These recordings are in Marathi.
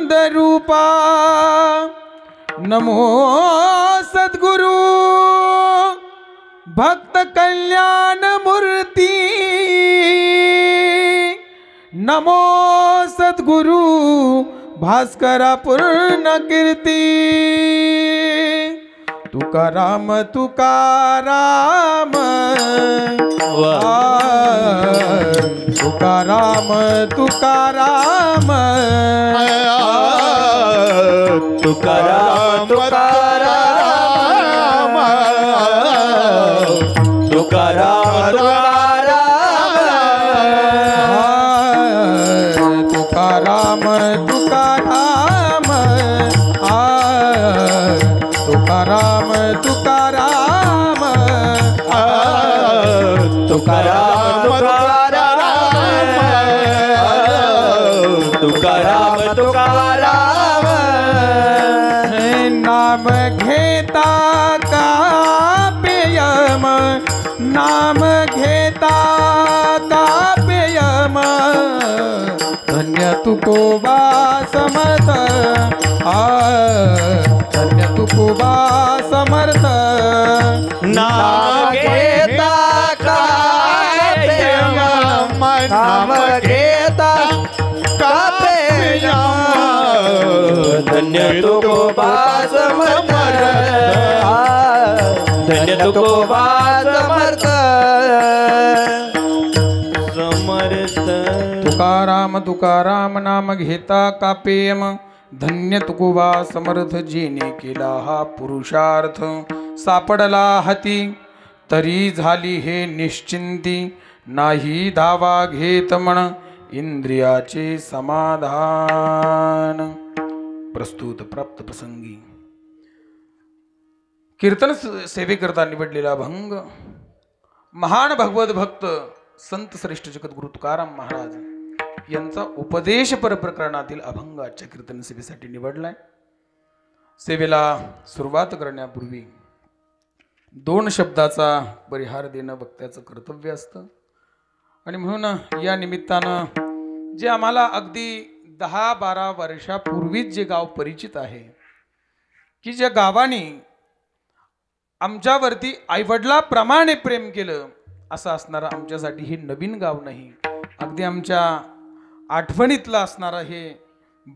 सच्चिदानंद रूपा नमो सद्गुरु भक्त कल्याण मूर्ती नमो सद्गुरु भास्करा पूर्ण कीर्ती तुकाराम तुकाराम तुकाराम तुकाराम तुकाराम तुकाराम तुकाराम तुकाराम तुकाराम तुकाराम तुकाराम तुकाराम तुकाराम तुकाराम नाम घेता का पेयम नाम घेता का पेयम धन्य तुकोबा समर्थ धन्य तुकोबा समर्थ नाम घेता का पेयम नाम घेता का पेयम धन्य तुकोबा समर्थ धन्य तुकोबा समर्थ समर्थ तुकाराम तुकाराम नाम घेता का पेयम धन्य तुकोबा समर्थ जेने केला हा पुरुषार्थ सापडला हाती तरी झाली हे निश्चिंती नाही धावा घेत म्हण इंद्रियाचे समाधान. प्रस्तुत प्राप्त प्रसंगी कीर्तन सेवेकरता निवडलेला अभंग महान भगवत भक्त संत श्रेष्ठ जगद्गुरु तुकाराम महाराज यांचा उपदेशपर प्रकरणातील अभंग आजच्या कीर्तन सेवेसाठी निवडलाय. सेवेला सुरुवात करण्यापूर्वी 2 शब्दाचा परिहार देणं वक्त्याचं कर्तव्य असतं आणि म्हणून या निमित्तानं जे आम्हाला अगदी 10-12 वर्षापूर्वीच जे गाव परिचित आहे की ज्या गावाने आमच्यावरती आईवडिलाप्रमाणे प्रेम केलं असं असणारं आमच्यासाठी हे नवीन गाव नाही, अगदी आमच्या आठवणीतलं असणारं हे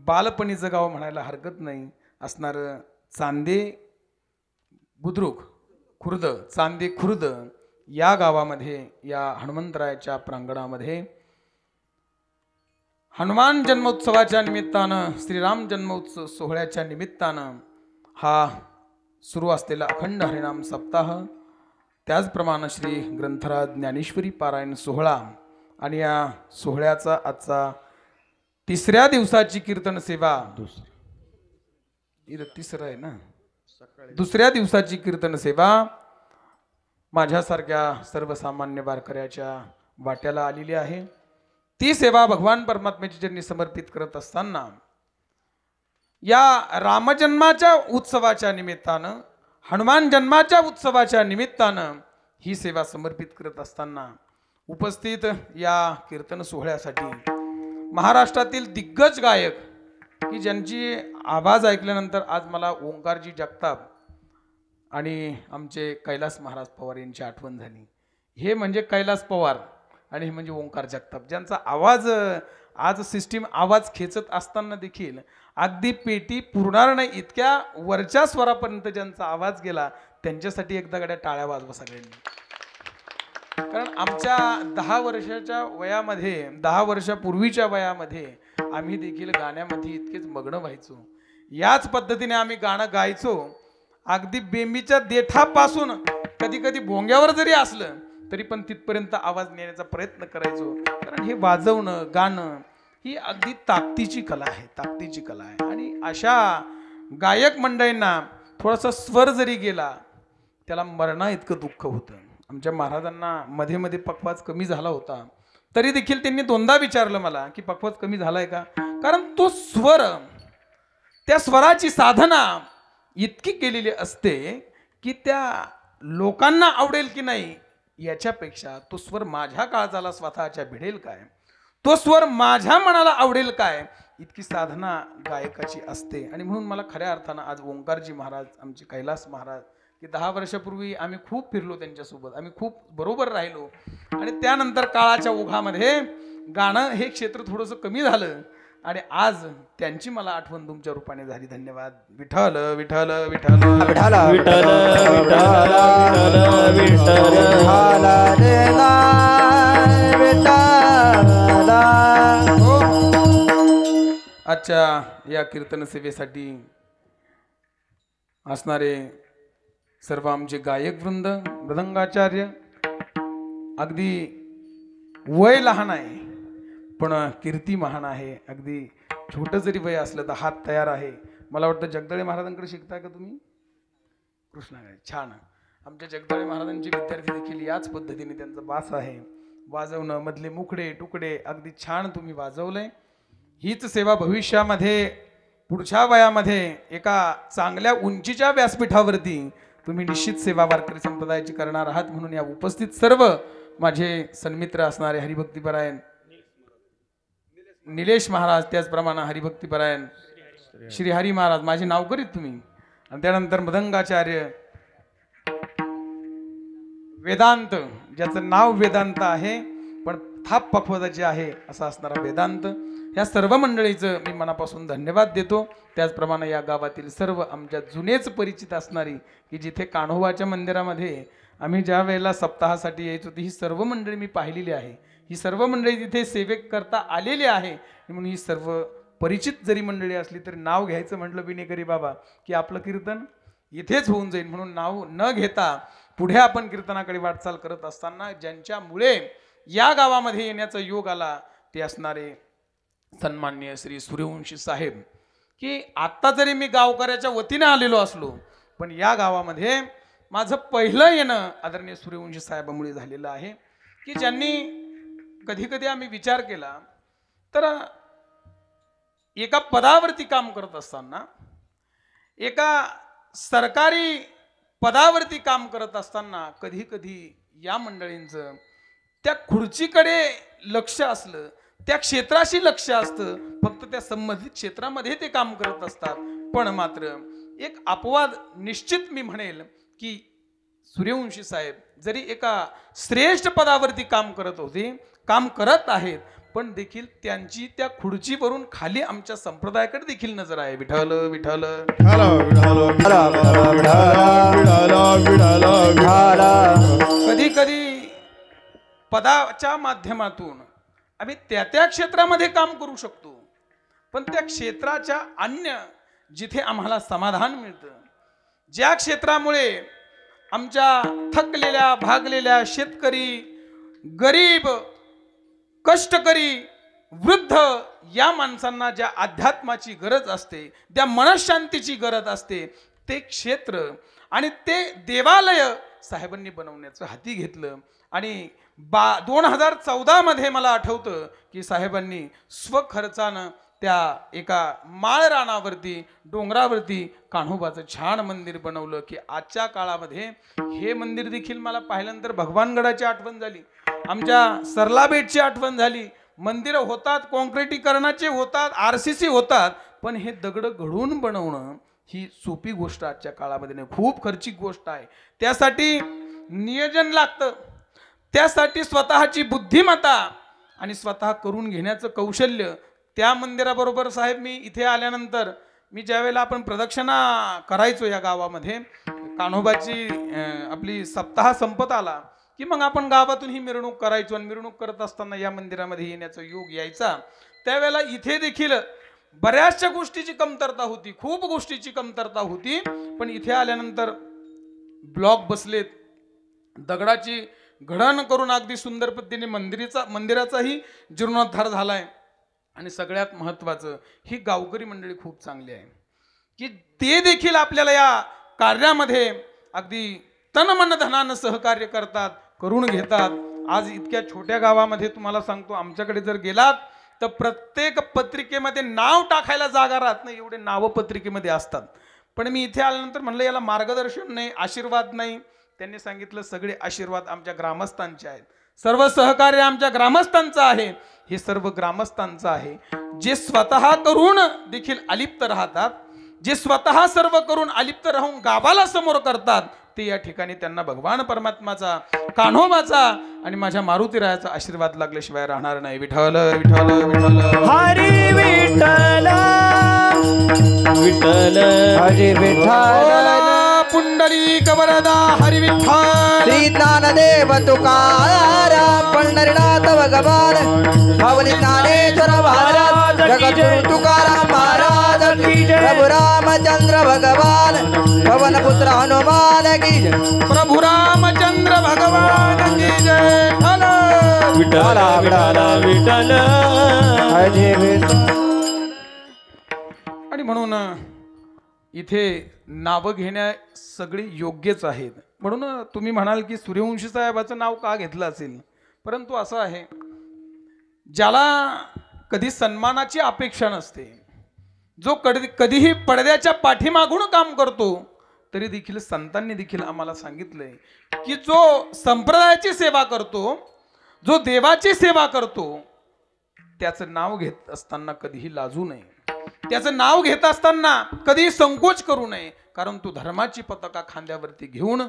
बालपणीचं गाव म्हणायला हरकत नाही असणारं चांदे बुद्रुक खुर्द चांदे खुर्द या गावामध्ये या हनुमंतरायाच्या प्रांगणामध्ये हनुमान जन्मोत्सवाच्या निमित्तानं श्रीराम जन्मोत्सव सोहळ्याच्या निमित्तानं हा सुरू असलेला अखंड हरिनाम सप्ताह त्याचप्रमाणे श्री ग्रंथराज ज्ञानेश्वरी पारायण सोहळा आणि या सोहळ्याचा आजचा 3ऱ्या दिवसाची कीर्तन सेवा तिसरं आहे ना 2ऱ्या दिवसाची कीर्तन सेवा माझ्यासारख्या सर्वसामान्य वारकऱ्याच्या वाट्याला आलेली आहे. ती सेवा भगवान परमात्म्याची चरणी समर्पित करत असताना या रामजन्माच्या उत्सवाच्या निमित्तानं हनुमान जन्माच्या उत्सवाच्या निमित्तानं ही सेवा समर्पित करत असताना उपस्थित या कीर्तन सोहळ्यासाठी महाराष्ट्रातील दिग्गज गायक की ज्यांची आवाज ऐकल्यानंतर आज मला ओंकारजी जगताप आणि आमचे कैलास महाराज पवार यांची आठवण झाली. हे म्हणजे कैलास पवार आणि हे म्हणजे ओंकार जगताप ज्यांचा आवाज आज सिस्टीम आवाज खेचत असताना देखील अगदी पेटी पुरणार नाही इतक्या वरच्या स्वरापर्यंत ज्यांचा आवाज गेला त्यांच्यासाठी एकदा गड्या टाळ्या वाजवा सगळ्यांनी. कारण आमच्या 10 वर्षाच्या वयामध्ये 10 वर्षापूर्वीच्या वयामध्ये आम्ही देखील गाण्यामध्ये इतकेच मग्न व्हायचो. याच पद्धतीने आम्ही गाणं गायचो. अगदी बेंबीच्या देठापासून कधी कधी भोंग्यावर जरी असलं तरी पण तिथपर्यंत आवाज नेण्याचा प्रयत्न करायचो. कारण हे वाजवणं गाणं ही अगदी ताकदीची कला आहे, ताकदीची कला आहे. आणि अशा गायक मंडळींना थोडासा स्वर जरी गेला त्याला मरणा इतकं दुःख होतं. आमच्या महाराजांना मध्ये मध्ये पक्वाज कमी झाला होता तरी देखील त्यांनी 2दा विचारलं मला की पक्वाज कमी झालाय का. कारण तो स्वर त्या स्वराची साधना इतकी केलेली असते की त्या लोकांना आवडेल की नाही याच्यापेक्षा तो स्वर माझ्या काळजाला स्वतःच्या भिडेल काय, तो स्वर माझ्या मनाला आवडेल काय इतकी साधना गायकाची असते. आणि म्हणून मला खऱ्या अर्थानं आज ओंकारजी महाराज, आमचे कैलास महाराज, की 10 वर्षापूर्वी आम्ही खूप फिरलो त्यांच्यासोबत, आम्ही खूप बरोबर राहिलो. आणि त्यानंतर काळाच्या ओघामध्ये गाणं हे क्षेत्र थोडंसं कमी झालं आणि आज त्यांची मला आठवण तुमच्या रूपाने झाली. धन्यवाद. विठ्ठल विठ्ठल विठ्ठल विठ्ठल विठ्ठल विठ्ठल विठ्ठल. आजच्या या कीर्तन सेवेसाठी असणारे सर्व आमचे गायक वृंद, मृदंगाचार्य, अगदी वय लहान आहे पण कीर्ती महान आहे. अगदी छोटं जरी वय असलं तर हात तयार आहे. मला वाटतं जगदळे महाराजांकडे शिकता का तुम्ही? कृष्णाकडे. छान. आमच्या जगदळे महाराजांचे विद्यार्थी देखील याच पद्धतीने त्यांचा बास आहे. वाजवणं, मधले मुखडे तुकडे अगदी छान तुम्ही वाजवलंय. हीच सेवा भविष्यामध्ये पुढच्या वयामध्ये एका चांगल्या उंचीच्या व्यासपीठावरती तुम्ही निश्चित सेवा वारकरी संप्रदायाची करणार आहात. म्हणून या उपस्थित सर्व माझे सन्मित्र असणारे हरिभक्तीपरायण निलेश महाराज, त्याचप्रमाणे हरिभक्तीपरायण श्री हरी महाराज, माझे नाव करीत तुम्ही. आणि त्यानंतर मृदंगाचार्य वेदांत, ज्याचं नाव वेदांत आहे पण थाप पखवताची आहे असा असणारा वेदांत, या सर्व मंडळीचं मी मनापासून धन्यवाद देतो. त्याचप्रमाणे या गावातील सर्व आमच्या जुनेच परिचित असणारी, की जिथे कान्होबाच्या मंदिरामध्ये आम्ही ज्या वेळेला सप्ताहासाठी यायचो ही सर्व मंडळी मी पाहिलेली आहे. ही सर्व मंडळी तिथे सेवेक करता आलेली आहे. म्हणून ही सर्व परिचित जरी मंडळी असली तरी नाव घ्यायचं म्हटलं विनेकरी बाबा की आपलं कीर्तन इथेच होऊन जाईल. म्हणून नाव न घेता पुढे आपण कीर्तनाकडे वाटचाल करत असताना ज्यांच्यामुळे या गावामध्ये येण्याचा योग आला ते असणारे सन्माननीय श्री सूर्यवंशी साहेब, की आत्ता जरी मी गावकऱ्याच्या वतीने आलेलो असलो पण या गावामध्ये माझं पहिलं येणं आदरणीय सूर्यवंशी साहेबामुळे झालेलं आहे. की ज्यांनी कधी कधी आम्ही विचार केला तर एका पदावरती काम करत असताना, एका सरकारी पदावरती काम करत असताना कधी कधी या मंडळींचं त्या खुर्चीकडे लक्ष असलं, त्या क्षेत्राशी लक्ष असतं, फक्त त्या संबंधित क्षेत्रामध्ये ते काम करत असतात. पण मात्र एक अपवाद निश्चित मी म्हणेल की सूर्यवंशी साहेब जरी एका श्रेष्ठ पदावरती काम करत आहेत पण देखील त्यांची त्या खुर्चीवरून खाली आमच्या संप्रदायाकडे देखील नजर आहे. विठ्ठल विठ्ठल. कधी कधी पदाच्या माध्यमातून आम्ही त्या क्षेत्रामध्ये काम करू शकतो पण त्या क्षेत्राच्या अन्य जिथे आम्हाला समाधान मिळतं, ज्या क्षेत्रामुळे आमच्या थकलेल्या भागलेल्या शेतकरी, गरीब, कष्टकरी, वृद्ध या माणसांना ज्या अध्यात्माची गरज असते, त्या मनशांतीची गरज असते, ते क्षेत्र आणि ते देवालय साहेबांनी बनवण्याचं हाती घेतलं. आणि 2014 मध्ये मला आठवतं की साहेबांनी स्वखर्चानं त्या एका माळ रानावरती डोंगरावरती कान्होबाचं छान मंदिर बनवलं. की आजच्या काळामध्ये हे मंदिर देखील मला पाहिल्यानंतर भगवानगडाची आठवण झाली, आमच्या सरलाबेटची आठवण झाली. मंदिरं होतात, कॉन्क्रिटीकरणाचे होतात, RCC होतात, पण हे दगड घडून बनवणं ही सोपी गोष्ट आजच्या काळामध्ये नाही, खूप खर्चिक गोष्ट आहे. त्यासाठी नियोजन लागतं, त्यासाठी स्वतःची बुद्धिमत्ता आणि स्वतः करून घेण्याचं कौशल्य. त्या मंदिराबरोबर साहेब मी इथे आल्यानंतर मी ज्यावेळेला आपण प्रदक्षिणा करायचो या गावामध्ये, कान्होबाची आपली सप्ताह संपत आला की मग आपण गावातून ही मिरवणूक करायचो आणि मिरवणूक करत असताना या मंदिरामध्ये येण्याचा योग यायचा. त्यावेळेला इथे देखील बऱ्याचशा गोष्टीची कमतरता होती, खूप गोष्टीची कमतरता होती. पण इथे आल्यानंतर ब्लॉक बसलेत, दगडाची घडण करून अगदी सुंदर पद्धतीने मंदिराचाही जीर्णोद्धार झालाय. आणि सगळ्यात महत्त्वाचं ही गावकरी मंडळी खूप चांगली आहे की ते देखील आपल्याला या कार्यामध्ये अगदी तन मन धनानं सहकार्य करतात, करून घेतात. आज इतक्या छोट्या गावामध्ये तुम्हाला सांगतो, आमच्याकडे जर गेलात तर प्रत्येक पत्रिकेमध्ये नाव टाकायला जागा राहत नाही, एवढे नावं पत्रिकेमध्ये असतात. पण मी इथे आल्यानंतर म्हणलं याला मार्गदर्शन नाही, आशीर्वाद नाही. त्यांनी सांगितलं सगळे आशीर्वाद आमच्या ग्रामस्थांचे आहेत. सर्व सहकार्य आमच्या ग्रामस्थांचं आहे, हे सर्व ग्रामस्थांचं आहे. जे स्वतः करून देखील अलिप्त राहतात, जे स्वतः सर्व करून अलिप्त राहून गावाला समोर करतात, ते या ठिकाणी त्यांना भगवान परमात्माचा, कान्होबाचा आणि माझ्या मारुतीरायाचा आशीर्वाद लागल्याशिवाय राहणार नाही. विठ्ठल विठ्ठल विठ्ठल हरी विठ्ठल विठ्ठल हरी विठ्ठल पुंडलिक वरदा हरी विठ्ठल. श्री ज्ञानदेव तुकाराम पंढरीनाथ भगवान हवली ज्ञानेश्वर महाराज जगद्गुरु तुकाराम महाराज की जय. प्रभु रामचंद्र भगवान पवन पुत्र हनुमान की जय. प्रभु रामचंद्र भगवान की जय. विठ्ठल विठ्ठल विठ्ठल हरी विठ्ठल. आणि म्हणून इथे नावं घेण्या सगळी योग्यच आहेत. म्हणून तुम्ही म्हणाल की सूर्यवंशी साहेबाचं नाव का घेतलं असेल, परंतु असं आहे, ज्याला कधी सन्मानाची अपेक्षा नसते, जो कधीही पडद्याच्या पाठीमागून काम करतो, तरी देखील संतांनी देखील आम्हाला सांगितलंय की जो संप्रदायाची सेवा करतो, जो देवाची सेवा करतो, त्याचं नाव घेत असताना कधीही लाजू नये, त्याचं नाव घेत असताना कधी संकोच करू नये. कारण तो धर्माची पताका खांद्यावरती घेऊन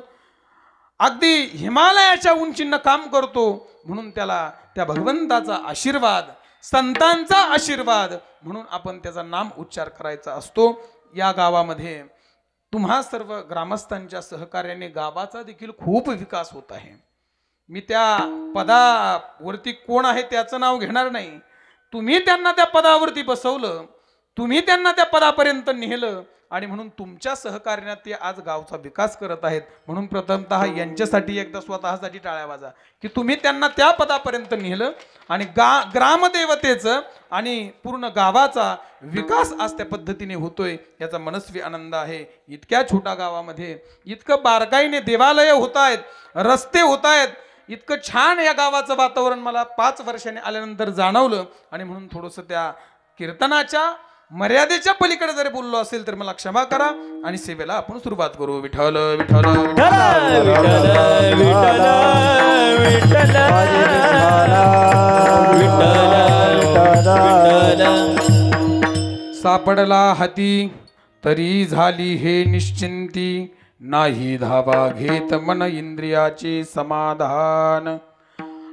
अगदी हिमालयाच्या उंचीनं काम करतो. म्हणून त्याला त्या भगवंताचा आशीर्वाद, संतांचा आशीर्वाद म्हणून आपण त्याचा नाम उच्चार करायचा असतो. या गावामध्ये तुम्हा सर्व ग्रामस्थांच्या सहकार्याने गावाचा देखील खूप विकास होत आहे. मी त्या पदावरती कोण आहे त्याचं नाव घेणार नाही. तुम्ही त्यांना त्या पदावरती बसवलं, तुम्ही त्यांना त्या पदापर्यंत नेलं आणि म्हणून तुमच्या सहकार्याने ते आज गावचा विकास करत आहेत. म्हणून प्रथमतः यांच्यासाठी एकदा स्वतःसाठी टाळ्या वाजा की तुम्ही त्यांना त्या पदापर्यंत नेलं आणि ग्रामदेवतेचं आणि पूर्ण गावाचा विकास आज त्या पद्धतीने होतोय, याचा मनस्वी आनंद आहे. इतक्या छोट्या गावामध्ये इतकं बारकाईने देवालय होत आहेत, रस्ते होत आहेत, इतकं छान या गावाचं वातावरण मला 5 वर्षांनी आल्यानंतर जाणवलं. आणि म्हणून थोडंसं त्या कीर्तनाच्या मर्यादेच्या पलीकडे जरी बोललो असेल तर मला क्षमा करा आणि सेवेला आपण सुरुवात करू. विठ्ठल विठ्ठल सापडला हाती तरी झाली हे निश्चिंती, नाही धावा घेत मन इंद्रियाचे समाधान.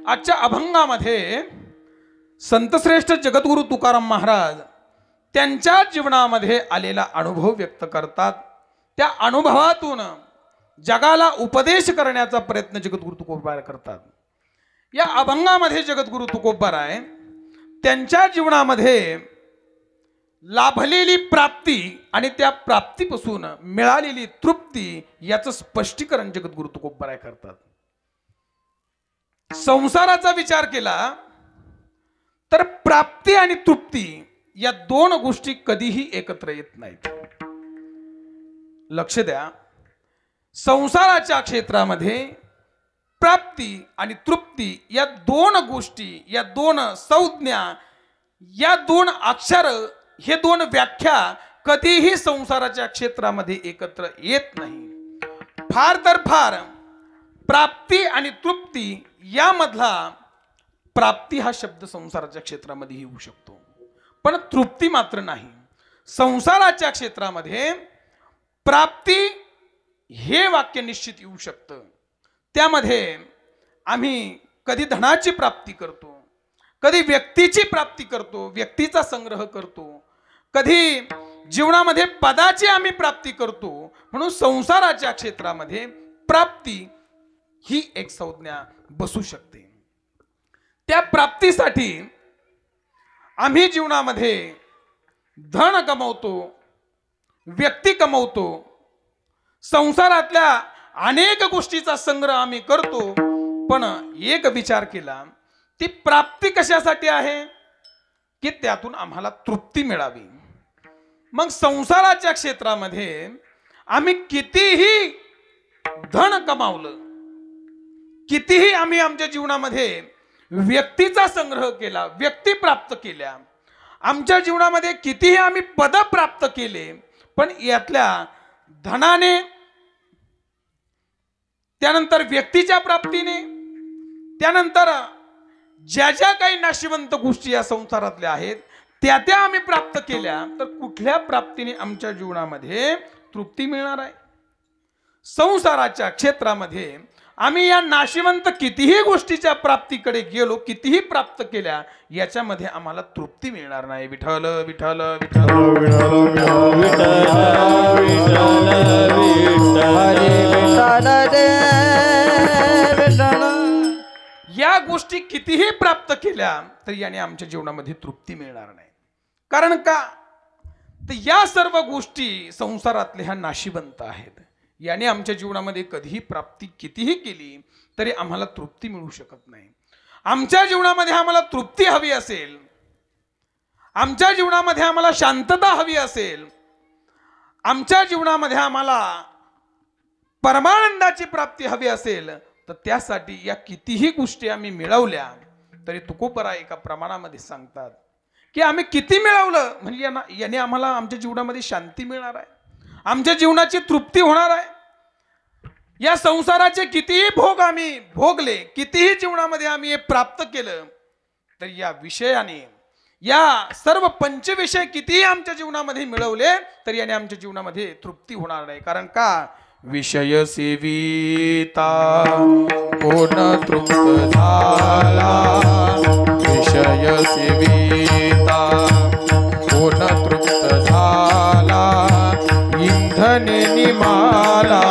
आजच्या अभंगामध्ये संतश्रेष्ठ जगद्गुरु तुकाराम महाराज त्यांच्या जीवनामध्ये आलेला अनुभव व्यक्त करतात. त्या अनुभवातून जगाला उपदेश करण्याचा प्रयत्न जगद्गुरु तुकोबाराय करतात. या अभंगामध्ये जगद्गुरु तुकोबाराय त्यांच्या जीवनामध्ये लाभलेली प्राप्ती आणि त्या प्राप्तीपासून मिळालेली तृप्ती याचं स्पष्टीकरण जगद्गुरु तुकोबाराय करतात. संसाराचा विचार केला तर प्राप्ती आणि तृप्ती या 2 गोष्टी कधीही एकत्र येत नाहीत. लक्ष द्या, संसाराच्या क्षेत्रामध्ये प्राप्ती आणि तृप्ती या 2 गोष्टी, या 2 संज्ञा, या 2 अक्षर, हे 2 व्याख्या कधीही संसाराच्या क्षेत्रामध्ये एकत्र येत नाही. फार तर फार प्राप्ती आणि तृप्ती यामधला प्राप्ती हा शब्द संसाराच्या क्षेत्रामध्ये येऊ शकतो, पण तृप्ती मात्र नाही. संसाराच्या क्षेत्रामध्ये प्राप्ती हे वाक्य निश्चित येऊ शकतं. त्यामध्ये आम्ही कधी धनाची प्राप्ती करतो, कधी व्यक्तीची प्राप्ती करतो, व्यक्तीचा संग्रह करतो, कधी जीवनामध्ये पदाची आम्ही प्राप्ती करतो. म्हणून संसाराच्या क्षेत्रामध्ये प्राप्ती ही एक संज्ञा बसू शकते. त्या प्राप्तीसाठी आम्ही जीवनामध्ये धन कमवतो, व्यक्ती कमवतो, संसारातल्या अनेक गोष्टीचा संग्रह आम्ही करतो. पण एक विचार केला, ती प्राप्ती कशासाठी आहे की त्यातून आम्हाला तृप्ती मिळावी. मग संसाराच्या क्षेत्रामध्ये आम्ही कितीही धन कमावलं, कितीही आम्ही आमच्या जीवनामध्ये व्यक्तीचा संग्रह केला, व्यक्ती प्राप्त केल्या, आमच्या जीवनामध्ये कितीही आम्ही पद प्राप्त केले, पण यातल्या धनाने, त्यानंतर व्यक्तीच्या प्राप्तीने, त्यानंतर ज्या ज्या काही नाशिवंत गोष्टी या संसारातल्या आहेत त्या आम्ही प्राप्त केल्या, तर कुठल्या प्राप्तीने आमच्या जीवनामध्ये तृप्ती मिळणार आहे? संसाराच्या क्षेत्रामध्ये आम्ही या नाशिवंत कितीही गोष्टीच्या प्राप्तीकडे गेलो, कितीही प्राप्त केल्या, याच्यामध्ये आम्हाला तृप्ती मिळणार नाही. विठ्ठल विठ्ठल विठ्ठल या गोष्टी कितीही प्राप्त केल्या तर याने आमच्या जीवनामध्ये तृप्ती मिळणार नाही. कारण का? तर या सर्व गोष्टी संसारातल्या ह्या नाशिवंत आहेत. याने आमच्या जीवनामध्ये कधीही प्राप्ती कितीही केली तरी आम्हाला तृप्ती मिळू शकत नाही. आमच्या जीवनामध्ये आम्हाला तृप्ती हवी असेल, आमच्या जीवनामध्ये आम्हाला शांतता हवी असेल, आमच्या जीवनामध्ये आम्हाला परमानंदाची प्राप्ती हवी असेल, तर त्यासाठी या कितीही गोष्टी आम्ही मिळवल्या तरी तुकोबरा एका प्रमाणामध्ये सांगतात की आम्ही किती मिळवलं म्हणजे याने आम्हाला आमच्या जीवनामध्ये शांती मिळणार आहे, आमच्या जीवनाची तृप्ती होणार आहे. या संसाराचे कितीही भोग आम्ही भोगले, कितीही जीवनामध्ये आम्ही हे प्राप्त केलं, तर या विषयाने या सर्व पंचविषय कितीही आमच्या जीवनामध्ये मिळवले तर याने आमच्या जीवनामध्ये तृप्ती होणार नाही. कारण का? विषय सेविता कोण तृप्त झाला, विषय सेविता कोण तृप्त झाला, इंधने निमाला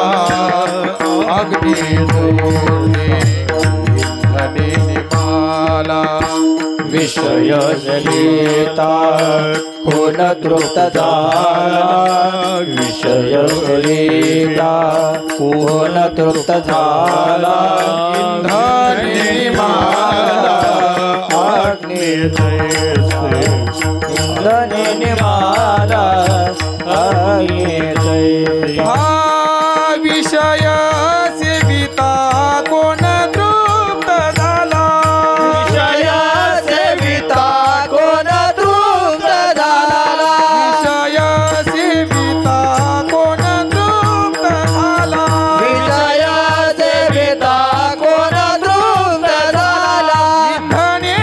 अग्नी जोडे, इंधने निमाला विषय जलिता कोण तृप्त झाला, विषय जलिता कोण तृप्त झाला, इंधने निमाला अग्नी जैसे इंधने निमाला अग्नी जैसे. हा विषय सेविता कोण तृप्त झाला, विषय सेविता कोण तृप्त झाला, विषय सेविता कोण तृप्त झाला, विषय सेविता कोण तृप्त झाला, इंधने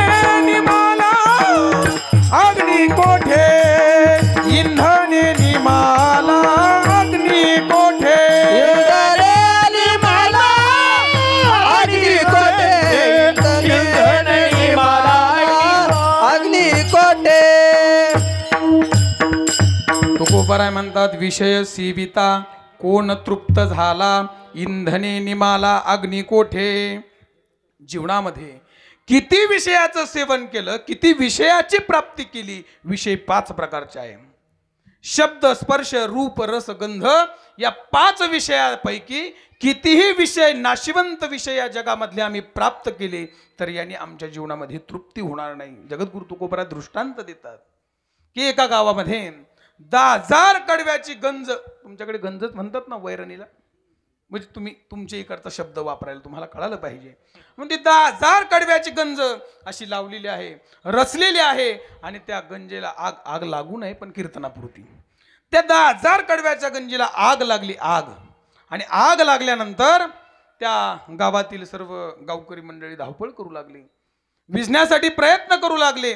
निमाला अग्नी कोठे, इंधने निमाला अग्नी कोठे, इंधने निमाला अग्नी कोठे, इंधने निमाला अग्नी कोठे. तुकोबराय म्हणतात विषय सेविता कोण तृप्त झाला, इंधने निमाला अग्नी कोठे. जीवनामध्ये किती विषयाचं सेवन केलं, किती विषयाची प्राप्ती केली, विषय 5 प्रकारचे आहे. शब्द स्पर्श रूप रस गंध या 5 विषयापैकी कितीही विषय नाशिवंत विषय या जगामधले आम्ही प्राप्त केले तर याने आमच्या जीवनामध्ये तृप्ती होणार नाही. जगद्गुरु तुकोबरा दृष्टांत देतात की एका गावामध्ये 10,000 कडव्याची गंज, तुमच्याकडे गंजच म्हणतात ना वैरणीला, म्हणजे तुम्ही तुमच्या इकडचा शब्द वापरायला तुम्हाला कळालं पाहिजे. म्हणजे 10,000 कडव्याची गंज अशी लावलेली आहे, रचलेली आहे, आणि त्या गंजेला आग लागू नये पण कीर्तनापुरती त्या 10,000 कडव्याच्या गंजीला आग लागली. आणि आग लागल्यानंतर त्या गावातील सर्व गावकरी मंडळी धावपळ करू लागली, विझण्यासाठी प्रयत्न करू लागले.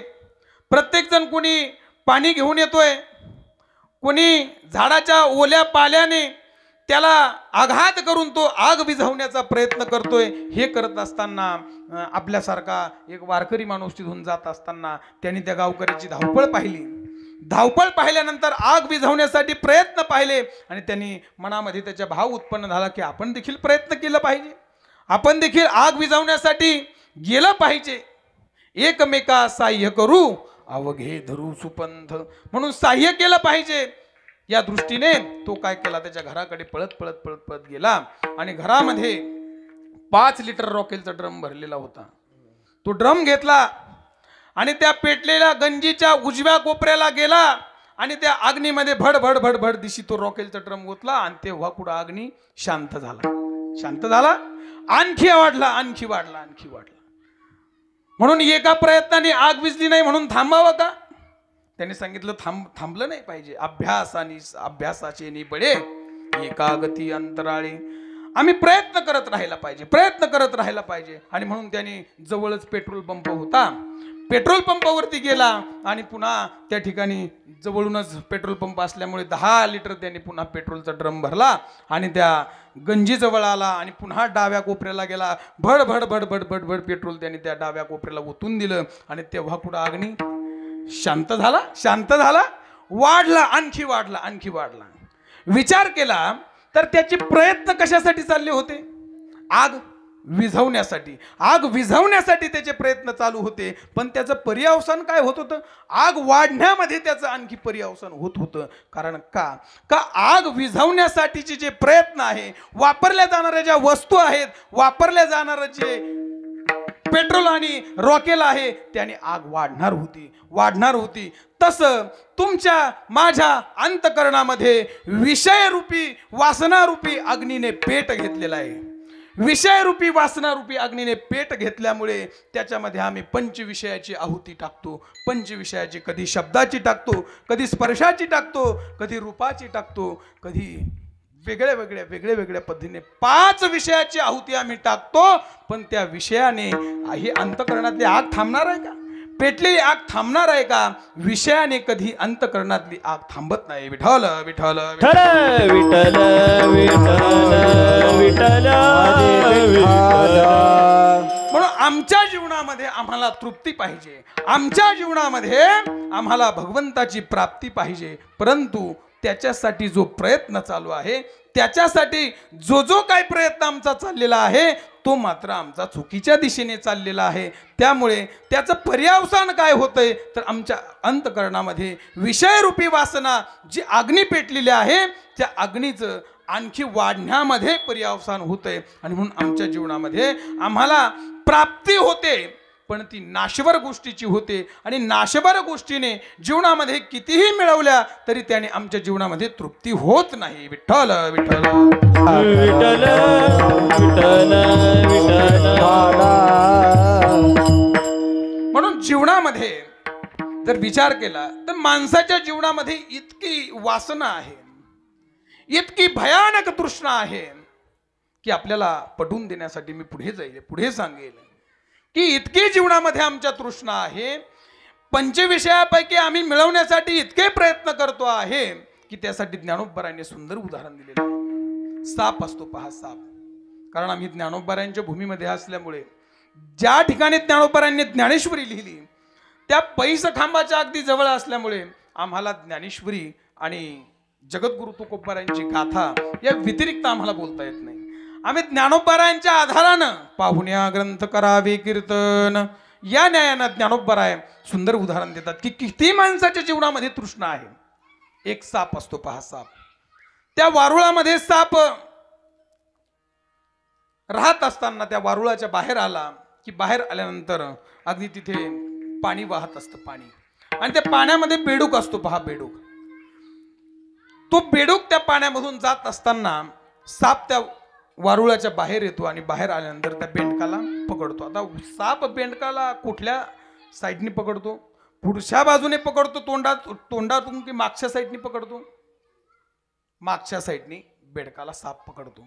प्रत्येक जण कोणी पाणी घेऊन येतोय, कोणी झाडाच्या ओल्या पाल्याने त्याला आघात करून तो आग विझवण्याचा प्रयत्न करतोय. हे करत असताना आपल्यासारखा एक वारकरी माणूस तिथून जात असताना त्यांनी त्या गावकऱ्याची धावपळ पाहिली. धावपळ पाहिल्यानंतर आग विझवण्यासाठी प्रयत्न पाहिले आणि त्यांनी मनामध्ये त्याचा भाव उत्पन्न झाला की आपण देखील प्रयत्न केला पाहिजे, आपण देखील आग विझवण्यासाठी गेलं पाहिजे. एकमेका साह्य करू अवघे धरू सुपंथ, म्हणून साह्य केलं पाहिजे. या दृष्टीने तो काय केला, त्याच्या घराकडे पळत पळत पळत पळत गेला आणि घरामध्ये 5 लिटर रॉकेलचा ड्रम भरलेला होता. तो ड्रम घेतला आणि त्या पेटलेल्या गंजीच्या उजव्या कोपऱ्याला गेला आणि त्या अग्नीमध्ये भड भड भड भड दिशी तो रॉकेलचा ड्रम ओतला आणि तेव्हा कुठं अग्नी शांत झाला. आणखी वाढला, आणखी वाढला, आणखी वाढला. म्हणून एका प्रयत्नाने आग विझली नाही म्हणून थांबावं का? त्यांनी सांगितलं थांबलं नाही पाहिजे. अभ्यासाचे निबळे एकागती अंतराळे. आम्ही प्रयत्न करत राहायला पाहिजे, प्रयत्न करत राहायला पाहिजे. आणि म्हणून त्याने जवळच पेट्रोल पंप होता, पेट्रोल पंपावरती गेला आणि पुन्हा त्या ठिकाणी जवळूनच पेट्रोल पंप असल्यामुळे 10 लिटर त्याने पुन्हा पेट्रोलचा ड्रम भरला आणि त्या गंजीजवळ आला आणि पुन्हा डाव्या कोपऱ्याला गेला. भड भड भड भड भड भड पेट्रोल त्याने त्या डाव्या कोपऱ्याला ओतून दिलं आणि तेव्हा कुठं अग्नी शांत झाला, शांत झाला, वाढला, आणखी वाढला, आणखी वाढला. विचार केला तर त्याचे प्रयत्न कशासाठी चालले होते? आग विझवण्यासाठी, आग विझवण्यासाठी त्याचे प्रयत्न चालू होते. पण त्याचं पर्यावसान काय होत होतं? आग वाढण्यामध्ये त्याचं आणखी पर्यावसान होत होतं. कारण का आग विझवण्यासाठीचे जे प्रयत्न आहे, वापरल्या जाणाऱ्या ज्या वस्तू आहेत, वापरल्या जाणारं जे पेट्रोल आणि रॉकेल आहे, त्याने आग वाढणार होती, वाढणार होती. तसं तुमच्या माझ्या अंतकरणामध्ये विषयरूपी वासनारूपी अग्नीने पेट घेतलेला आहे. विषयरूपी वासनारूपी अग्नीने पेट घेतल्यामुळे त्याच्यामध्ये आम्ही पंचविषयाची आहुती टाकतो. पंचविषयाची कधी शब्दाची टाकतो, कधी स्पर्शाची टाकतो, कधी रूपाची टाकतो, कधी वेगळ्या वेगळ्या पद्धतीने 5 विषयाची आहुती आम्ही टाकतो. पण त्या विषयाने ही अंतकरणातली आग थांबणार आहे का? पेटलेली आग थांबणार आहे का? विषयाने कधी अंतकरणातली आग थांबत नाही. विठ्ठल विठ्ठल विठ्ठल विठ्ठल विठ्ठल विठ्ठल. म्हणून आमच्या जीवनामध्ये आम्हाला तृप्ती पाहिजे, आमच्या जीवनामध्ये आम्हाला भगवंताची प्राप्ती पाहिजे. परंतु त्याच्यासाठी जो प्रयत्न चालू आहे, त्याच्यासाठी जो काही प्रयत्न आमचा चाललेला आहे, तो मात्र आमचा चुकीच्या दिशेने चाललेला आहे. त्यामुळे त्याचं पर्यावसान काय होतंय तर आमच्या अंतकरणामध्ये विषयरूपी वासना जी अग्नी पेटलेली आहे, त्या अग्नीचं आणखी वाढण्यामध्ये पर्यावसान होतंय. आणि म्हणून आमच्या जीवनामध्ये आम्हाला प्राप्ती होते, पण ती नाशवर गोष्टीची होते. आणि नाशवर गोष्टीने जीवनामध्ये कितीही मिळवल्या तरी त्याने आमच्या जीवनामध्ये तृप्ती होत नाही. विठ्ठल विठ्ठल विठ्ठल विठ्ठल विठ्ठल. म्हणून जीवनामध्ये जर विचार केला तर माणसाच्या जीवनामध्ये इतकी वासना आहे, इतकी भयानक तृष्णा आहे की आपल्याला पटवून देण्यासाठी मी पुढे जाईल, पुढे सांगेल की इतकी जीवनामध्ये आमच्या तृष्णा आहे. पंचविषयापैकी आम्ही मिळवण्यासाठी इतके प्रयत्न करतो आहे की त्यासाठी ज्ञानोबरायांनी सुंदर उदाहरण दिलेलं आहे. साप असतो पहा, साप. कारण आम्ही ज्ञानोबरायांच्या भूमीमध्ये असल्यामुळे ज्या ठिकाणी ज्ञानोबरायांनी ज्ञानेश्वरी लिहिली त्या पैस खांबाच्या अगदी जवळ असल्यामुळे आम्हाला ज्ञानेश्वरी आणि जगद्गुरु तुकोबारायांची गाथा या व्यतिरिक्त आम्हाला बोलता येत नाही. आम्ही ज्ञानोबरायांच्या आधारानं पाहुण्या ग्रंथ करावे कीर्तन या न्यायानं ज्ञानोबराय सुंदर उदाहरण देतात की किती माणसाच्या जीवनामध्ये तृष्णा आहे. एक साप असतो पहा, साप. त्या वारुळामध्ये साप राहत असताना त्या वारुळाच्या बाहेर आला की बाहेर आल्यानंतर अगदी तिथे पाणी वाहत असतं, पाणी. आणि त्या पाण्यामध्ये बेडूक असतो पहा, बेडूक. तो बेडूक त्या पाण्यामधून जात असताना साप त्या वारुळाच्या बाहेर येतो आणि बाहेर आल्यानंतर त्या बेंडकाला पकडतो. आता साप बेंडकाला कुठल्या साईडने पकडतो? पुढच्या बाजूने पकडतो, तोंडातून की मागच्या साईडने पकडतो? मागच्या साईडने बेडकाला साप पकडतो.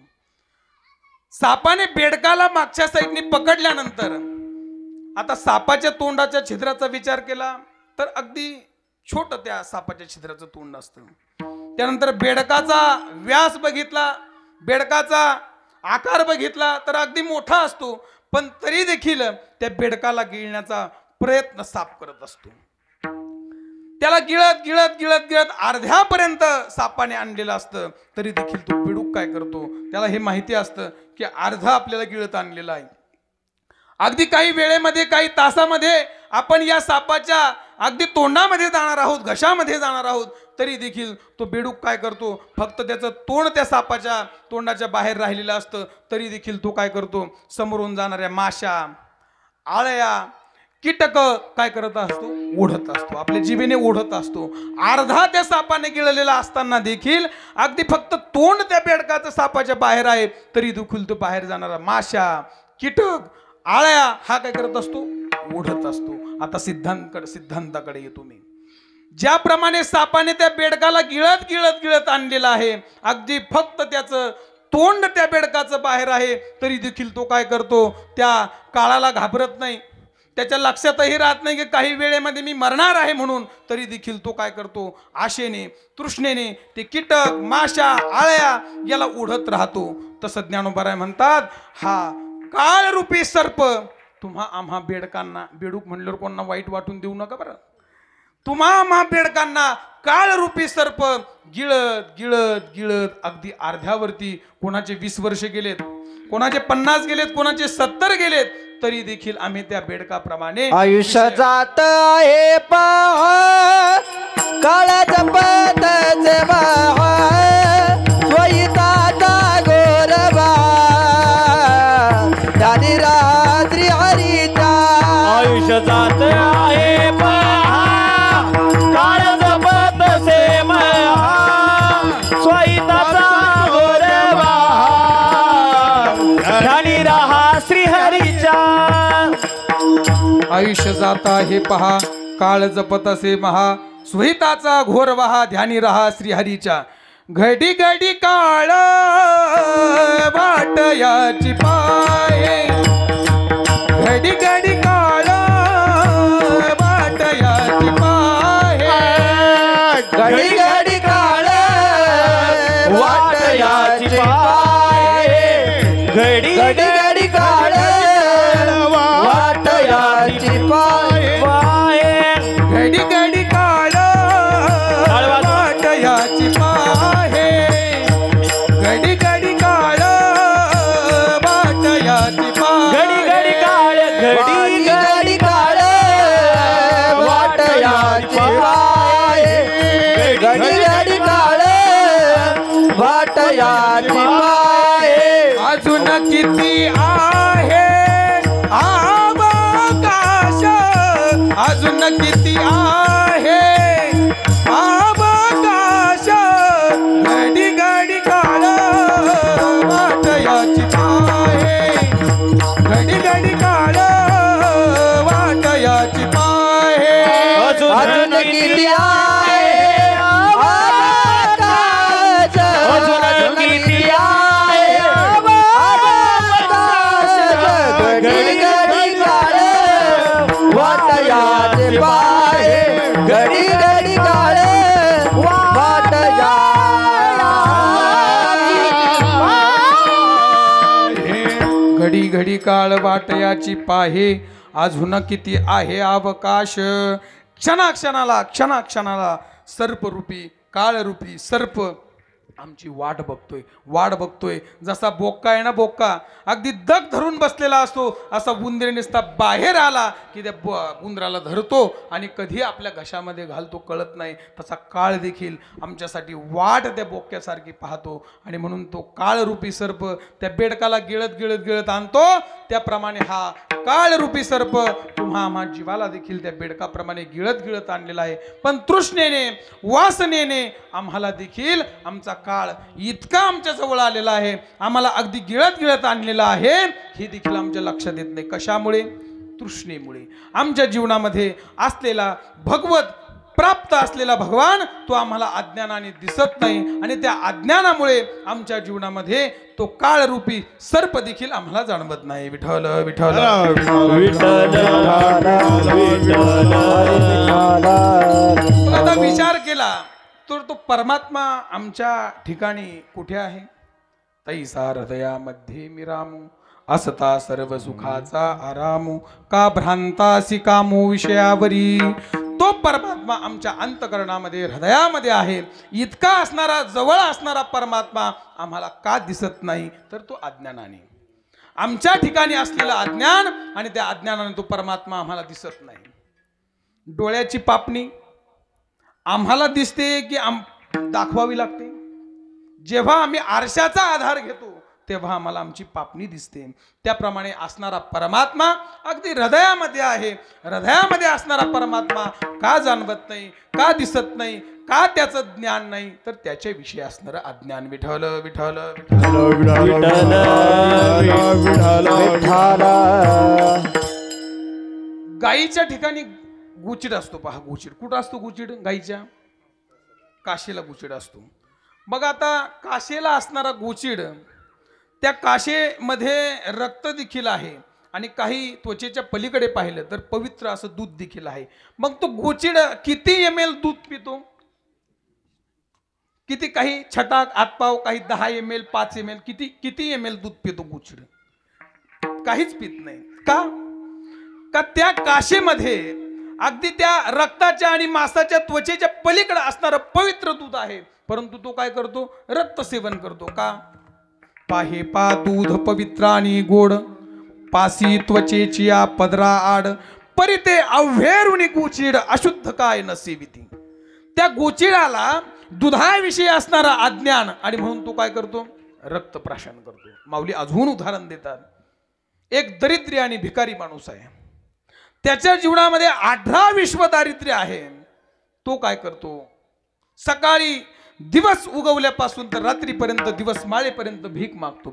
सापाने बेडकाला मागच्या साईडने पकडल्यानंतर आता सापाच्या तोंडाच्या छिद्राचा विचार केला तर अगदी छोट त्या सापाच्या छिद्राचं तोंड असतं. त्यानंतर बेडकाचा व्यास बघितला, बेडकाचा आकार बघितला तर अगदी मोठा असतो. पण तरी देखील त्या बेडकाला गिळण्याचा प्रयत्न साप करत असतो. त्याला गिळत गिळत गिळत गिळत अर्ध्यापर्यंत सापाने आणलेलं असतं तरी देखील तो बेडूक काय करतो, त्याला हे माहिती असतं की अर्धा आपल्याला गिळत आणलेला आहे. अगदी काही वेळेमध्ये, काही तासामध्ये आपण या सापाच्या अगदी तोंडामध्ये जाणार आहोत, घशामध्ये जाणार आहोत, तरी देखील तो बेडूक काय करतो, फक्त त्याचं तोंड त्या सापाच्या तोंडाच्या बाहेर राहिलेलं असतं तरी देखील तो काय करतो, समोरून जाणाऱ्या माशा, आळ्या, कीटक काय करत असतो, ओढत असतो, आपल्या जिभेने ओढत असतो. अर्धा त्या सापाने गिळलेला असताना देखील अगदी फक्त तोंड त्या बेडकाचं सापाच्या बाहेर आहे तरी देखील तो बाहेर जाणारा माशा, कीटक, आळ्या हा काय करत असतो, ओढत असतो. आता सिद्धांताकडे येतो मी. ज्याप्रमाणे सापाने त्या बेडकाला गिळत गिळत गिळत आणलेला आहे, अगदी फक्त त्याचं तोंड त्या बेडकाचं बाहेर आहे तरी देखील तो काय करतो, त्या काळाला घाबरत नाही. त्याच्या लक्षातही राहत नाही की काही वेळेमध्ये मी मरणार आहे म्हणून, तरी देखील तो काय करतो, आशेने तृष्णेने ते कीटक माशा आळ्या याला ओढत राहतो. तसं ज्ञानोबराय म्हणतात, हा काळरूपी सर्प तुम्हा आम्हा बेडकांना, बेडूक म्हणल्यावर कोणाला वाईट वाटून देऊ नका बरं, तुम्हा आम्हा बेडकांना काळरूपी सर्प गिळत गिळत गिळत अगदी अर्ध्यावरती, कोणाचे 20 वर्ष गेलेत, कोणाचे 50 गेलेत, कोणाचे 70 गेलेत, तरी देखील आम्ही त्या बेडकाप्रमाणे आयुष्य जात आहे पहा काळाच्या पथाचे महा स्वयंताचा गोरबा त्याने रात्री हरीचा आयुष्य जात आहे पहा काळ जपत से महा स्वयंताचा गोरवा ध्यानी राहा श्रीहरीच्या. आयुष्य जात आहे पहा काळ जपत असे महा सुहिताचा घोर वहा ध्यानी रहा श्रीहरीच्या. घडी घडी काळ वाट याची पाये, घडी घडी काळ वाट याची पाये, घडी घडी काळ वाट याची पाये घडी घडी घडी काळ वाट याची पाये घडी घडी काळ वाट याची पाहे, घडी घडी काळ वाट याची घडी घडी काळ घडी घडी काळ वाट याची पाये घडी घडी काळ वाट याची पाये. अजून किती आहे आकाश, अजून किती आहे आकाश, घडी घडी काळ वाट याची पाहे, घडी घडी काळ वाट याची पाहे. अजून किती आहे आकाश, अजून किती आहे आकाश, घडी घडी काळ वाट याची पाये घडी घडी काळ वाट घडी घडी काळ वाट याची पाहे, अजून किती आहे अवकाश. क्षणाक्षणाला क्षणाक्षणाला सर्परूपी काळरूपी सर्प आमची वाट बघतोय, वाट बघतोय. जसा बोक्का आहे ना, बोक्का अगदी दग धरून बसलेला असतो, असा उंदीर नुसता बाहेर आला की त्या उंदराला धरतो आणि कधी आपल्या घशामध्ये घालतो कळत नाही. तसा काळ देखील आमच्यासाठी वाट त्या बोक्यासारखी पाहतो आणि म्हणून तो काळरूपी सर्प त्या बेडकाला गिळत गिळत गिळत आणतो. त्याप्रमाणे हा काळरूपी सर्प तुम्हा आम्हा जीवाला देखील त्या बेडकाप्रमाणे गिळत गिळत आणलेला आहे. पण तृष्णेने वासनेने आम्हाला देखील आमचा काळ इतका आमच्या जवळ आलेला आहे, आम्हाला अगदी गिळत गिळत आणलेला आहे, हे देखील आमच्या लक्षात येत नाही. कशामुळे? तृष्णेमुळे. आमच्या जीवनामध्ये असलेला भगवत प्राप्त असलेला भगवान तो आम्हाला अज्ञानाने दिसत नाही आणि त्या अज्ञानामुळे आमच्या जीवनामध्ये तो काळरूपी सर्प देखील आम्हाला जाणवत नाही. विठ्ठल विठ्ठल आता विचार केला तर तो परमात्मा आमच्या ठिकाणी कुठे आहे? तैसा हृदयामध्ये मिरामू असता सर्व सुखाचा आरामू का भ्रांतासी कामू विषयावरी. तो परमात्मा आमच्या अंतकरणामध्ये हृदयामध्ये आहे. इतका असणारा जवळ असणारा परमात्मा आम्हाला का दिसत नाही? तर तो अज्ञानाने, आमच्या ठिकाणी असलेलं अज्ञान आणि त्या अज्ञानाने तो परमात्मा आम्हाला दिसत नाही. डोळ्याची पापणी आम्हाला दिसते की दाखवावी लागते. जेव्हा आम्ही आरशाचा आधार घेतो तेव्हा आम्हाला आमची पापणी दिसते. त्याप्रमाणे असणारा परमात्मा अगदी हृदयामध्ये आहे. हृदयामध्ये असणारा परमात्मा का जाणवत नाही, का दिसत नाही, का त्याचं ज्ञान नाही? तर त्याच्याविषयी असणारं अज्ञान. विठ्ठल विठ्ठल गाईच्या ठिकाणी गुचिड असतो. पहा, गुचिड कुठं असतो? गुचिड गाईच्या काशीला गुचिड असतो. बघ आता काशीला असणारा गुचिड त्या काशेमध्ये रक्त देखील आहे आणि काही त्वचेच्या पलीकडे पाहिलं तर पवित्र असं दूध देखील आहे. मग तो गोचिड किती ml दूध पितो? किती? काही छटाक आतपाव, काही 10 ml, 5 ml, किती ml दूध पितो गोचिड? काहीच पित नाही. का त्या काशेमध्ये अगदी त्या रक्ताच्या आणि मांसाच्या त्वचेच्या पलीकडे असणारं पवित्र दूध आहे, परंतु तो काय करतो? रक्त सेवन करतो. का? पाहे पा दूध पवित्र आणि गोड, पासी त्वचेची पदरा आड, परिते अव्हेरुनी गोचिड अशुद्ध काय न सेविती. त्या गोचिडाला दुधाविषयी असणारा अज्ञान आणि म्हणून तो काय करतो? रक्त प्राशन करतो. माऊली अजून उदाहरण देतात. एक दरिद्री आणि भिकारी माणूस आहे, त्याच्या जीवनामध्ये 18 विश्व दारिद्र्य आहे. तो काय करतो? सकाळी दिवस उगवल्यापासून तर रात्रीपर्यंत, दिवस माळेपर्यंत भीक मागतो.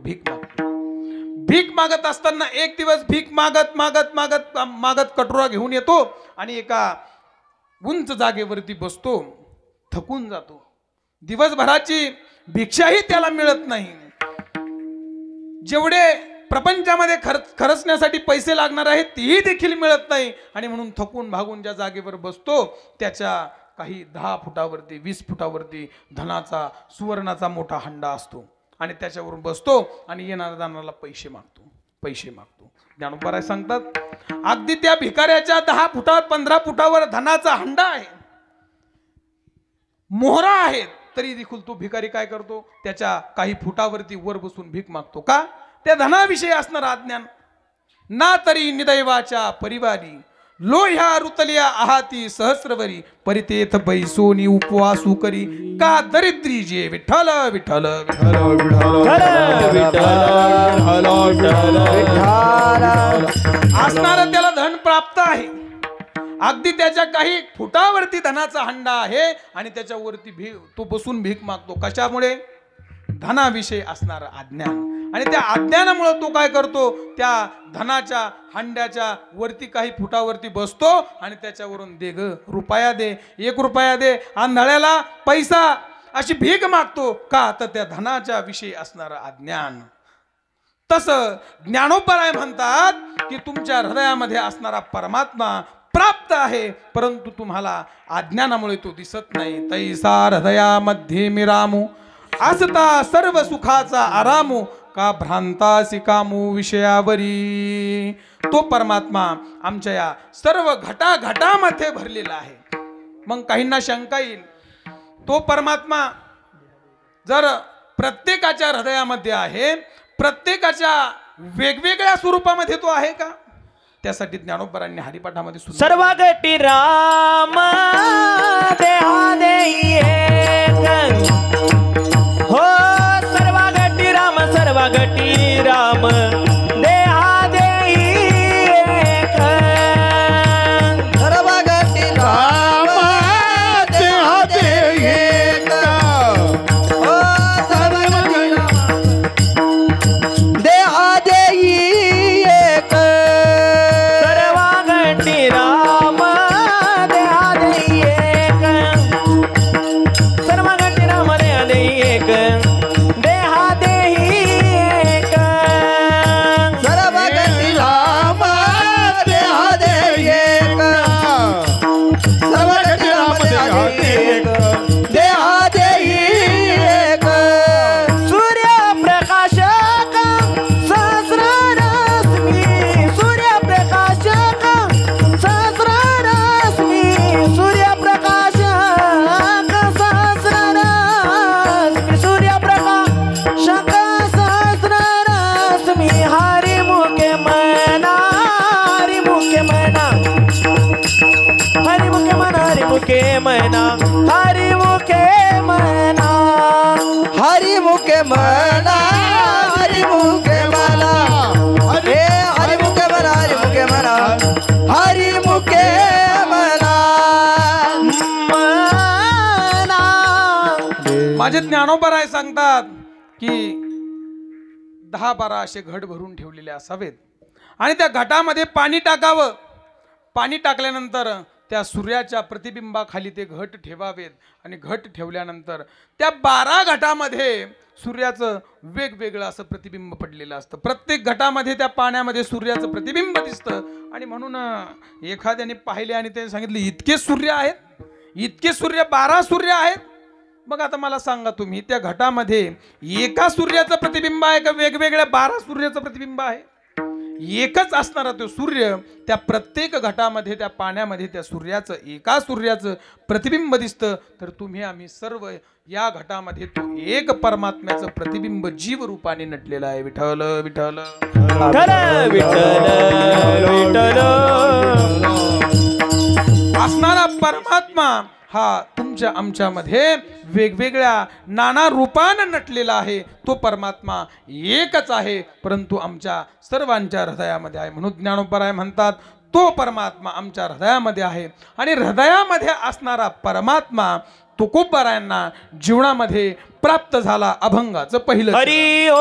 भीक मागत असताना एक दिवस भीक मागत मागत मागत मागत कटोरा घेऊन येतो आणि एका उंच जागेवरती बसतो. थकून जातो. दिवसभराची भिक्षाही त्याला मिळत नाही. जेवढे प्रपंचामध्ये खर्चण्यासाठी पैसे लागणार आहेत तीही देखील मिळत नाही आणि म्हणून थकून भागून ज्या जागेवर बसतो त्याच्या काही 10 फुटावरती 20 फुटावरती धनाचा सुवर्णाचा मोठा हंडा असतो आणि त्याच्यावरून बसतो आणि येणाऱ्या जाणाऱ्याला पैसे मागतो. ज्ञानोबा सांगतात अगदी त्या भिकाऱ्याच्या 10 फुटावर 15 फुटावर धनाचा हंडा आहे, मोहरा आहेत, तरी देखील तो भिकारी काय करतो? त्याच्या काही फुटावरती वर बसून भीक मागतो. का? त्या धनाविषयी असणार अज्ञान. ना तरी निदैवाच्या परिवारी, लोह्या रुतल्या आहाती सहस्रवरी, परितेथ बैसोनी उपवासू करी, का दरिद्री जे विठ्ठल विठ्ठल असणार त्याला धन प्राप्त आहे. अगदी त्याच्या काही फुटावरती धनाचा हंडा आहे आणि त्याच्यावरती तो बसून भीक मागतो. कशामुळे? धनाविषयी असणार अज्ञान. आणि त्या अज्ञानामुळे तो काय करतो? त्या धनाच्या हंड्याच्या वरती काही फुटावरती बसतो आणि त्याच्यावरून दे ग रुपया दे, 1 रुपया दे, आंधळ्याला पैसा, अशी भीक मागतो. का? तर त्या धनाच्या विषयी असणार अज्ञान. तसं ज्ञानोबराय म्हणतात की तुमच्या हृदयामध्ये असणारा परमात्मा प्राप्त आहे, परंतु तुम्हाला अज्ञानामुळे तो दिसत नाही. तैसा हृदयामध्ये मिरामू, असता सर्व सुखाचा आरामू, का भ्रांतासी कामू विषयावरी. तो परमात्मा आमच्या या सर्व घटाघटामध्ये भरलेला आहे. मग काहींना शंका येईल, तो परमात्मा जर प्रत्येकाच्या हृदयामध्ये आहे, प्रत्येकाच्या वेगवेगळ्या स्वरूपामध्ये तो आहे का? त्यासाठी ज्ञानोबरांनी हरिपाठामध्ये सर्व गटी राम देहा देई एक, हो सर्व गटी राम, सर्व गटी राम देहा देई एक, सर्व गती राम देहा देई एक, ओ सर्व गती राम देहा देई एक, सर्व गटी राम देहा देई एक, सर्व गटी राम देहा देई एक, देहा देई एक, सर्व गती राम देहा देई एक, सर्व गती राम देहा देई एक, देहा देई एक, सूर्यप्रकाशक सहस्ररश्मी, सूर्यप्रकाशक सहस्ररश्मी, सूर्यप्रकाशक सहस्ररश्मी, सूर्यप्रकाशक सहस्ररश्मी, हरिमुखे मना, हरिमुखे मना, हरिमुखे मना, हरिमुखे मना, हरिमुखे मना, हरिमुखे मना, हरिमुखे मना, हे हरिमुखे मना, हरिमुखे मना, हरिमुखे मना, मना. माझे ज्ञानोबराय सांगतात की 10-12 असे घट भरून ठेवलेले असावेत आणि त्या घटामध्ये पाणी टाकावं. पाणी टाकल्यानंतर त्या सूर्याच्या प्रतिबिंबाखाली ते घट ठेवावेत आणि घट ठेवल्यानंतर त्या 12 घटामध्ये सूर्याचं वेगवेगळं असं प्रतिबिंब पडलेलं असतं. प्रत्येक घटामध्ये त्या पाण्यामध्ये सूर्याचं प्रतिबिंब दिसतं आणि म्हणून एखाद्याने पाहिले आणि त्याने सांगितलं इतके सूर्य आहेत, इतके सूर्य 12 सूर्य आहेत. मग आता मला सांगा तुम्ही त्या घटामध्ये एका सूर्याचं प्रतिबिंब आहे का वेगवेगळ्या 12 सूर्याचं प्रतिबिंब आहे? एकच असणारा तो सूर्य त्या प्रत्येक घटामध्ये त्या पाण्यामध्ये त्या सूर्याचं एका सूर्याचं प्रतिबिंब दिसतं. तर तुम्ही आम्ही सर्व या घटामध्ये तो एक परमात्म्याचं प्रतिबिंब जीव रूपाने नटलेलं आहे. विठ्ठल विठ्ठल विठ्ठल विठ्ठल विठ्ठल असणारा परमात्मा हा तुमच्या आमच्यामध्ये वेगवेगळ्या नाना रूपानं नटलेला आहे. तो परमात्मा एकच आहे, परंतु आमच्या सर्वांच्या हृदयामध्ये आहे. म्हणून ज्ञानोबराय म्हणतात तो परमात्मा आमच्या हृदयामध्ये आहे. आणि हृदयामध्ये असणारा परमात्मा तुकोबरायांना जीवनामध्ये प्राप्त झाला अभंगाचं पहिलं. हरी ओ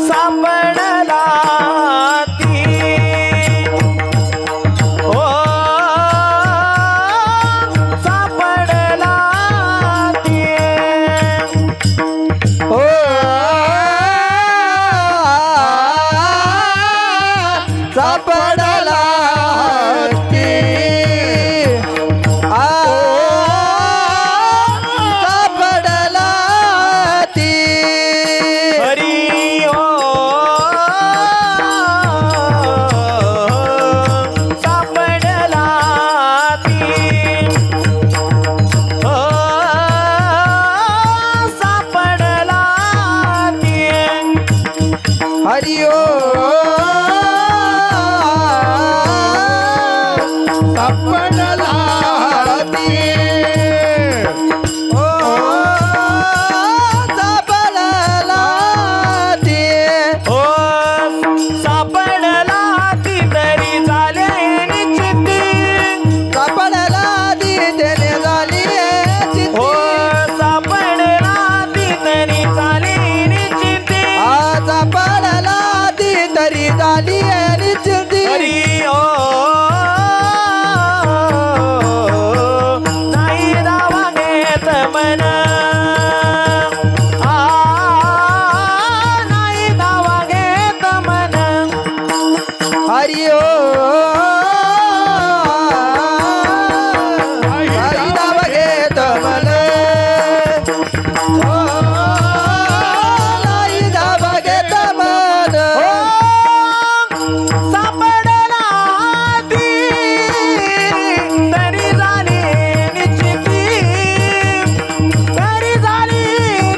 सापडला ती ओ सापडला ती ओ सापडला ती सापडला ती हरी ओ सापडला ती ओ सापडला ती हरि ओ सापडला ती ओ सापडला ती ओ सापडला ती तरी झाले निश्चिती सापडला ती त्याने झाली ओ सापडला ती तरी झाले निश्चिती सापडला ती तरी झाली निश्चिती हरी ओ नाही दावा घेत मन नाही दावा घेत मन हरि ओ हरि नाम घेत मन ओ हरि नाम घेत मन सापडला ती तरी झाली निश्चिती तरी झाली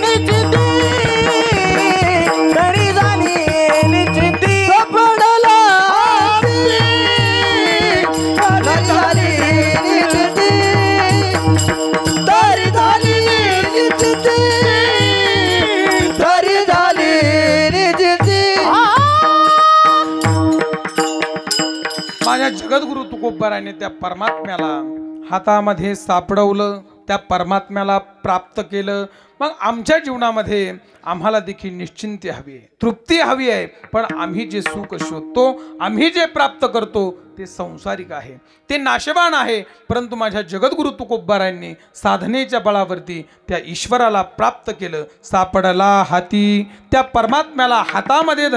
निश्चिती तरी झाली निश्चिती सापडला तरी झाली निश्चिती तरी झाली निश्चिती तरी झाली निश्चिती माझ्या जगद्गुरु तुकोबरायाने त्या परमात्म्याला हातामध्ये सापडवलं, त्या परमात्म्याला प्राप्त केलं. मग आमच्या जीवनामध्ये आम्हाला देखील निश्चिंती हवी आहे, तृप्ती हवी आहे. पण आम्ही जे सुख शोधतो, आम्ही जे प्राप्त करतो ते संसारिक आहे, ते नाशवान आहे. परंतु माझ्या जगद्गुरु तुकोबरायांनी साधनेच्या बळावरती त्या ईश्वराला प्राप्त केलं. सापडला हाती त्या परमात्म्याला हातामध्ये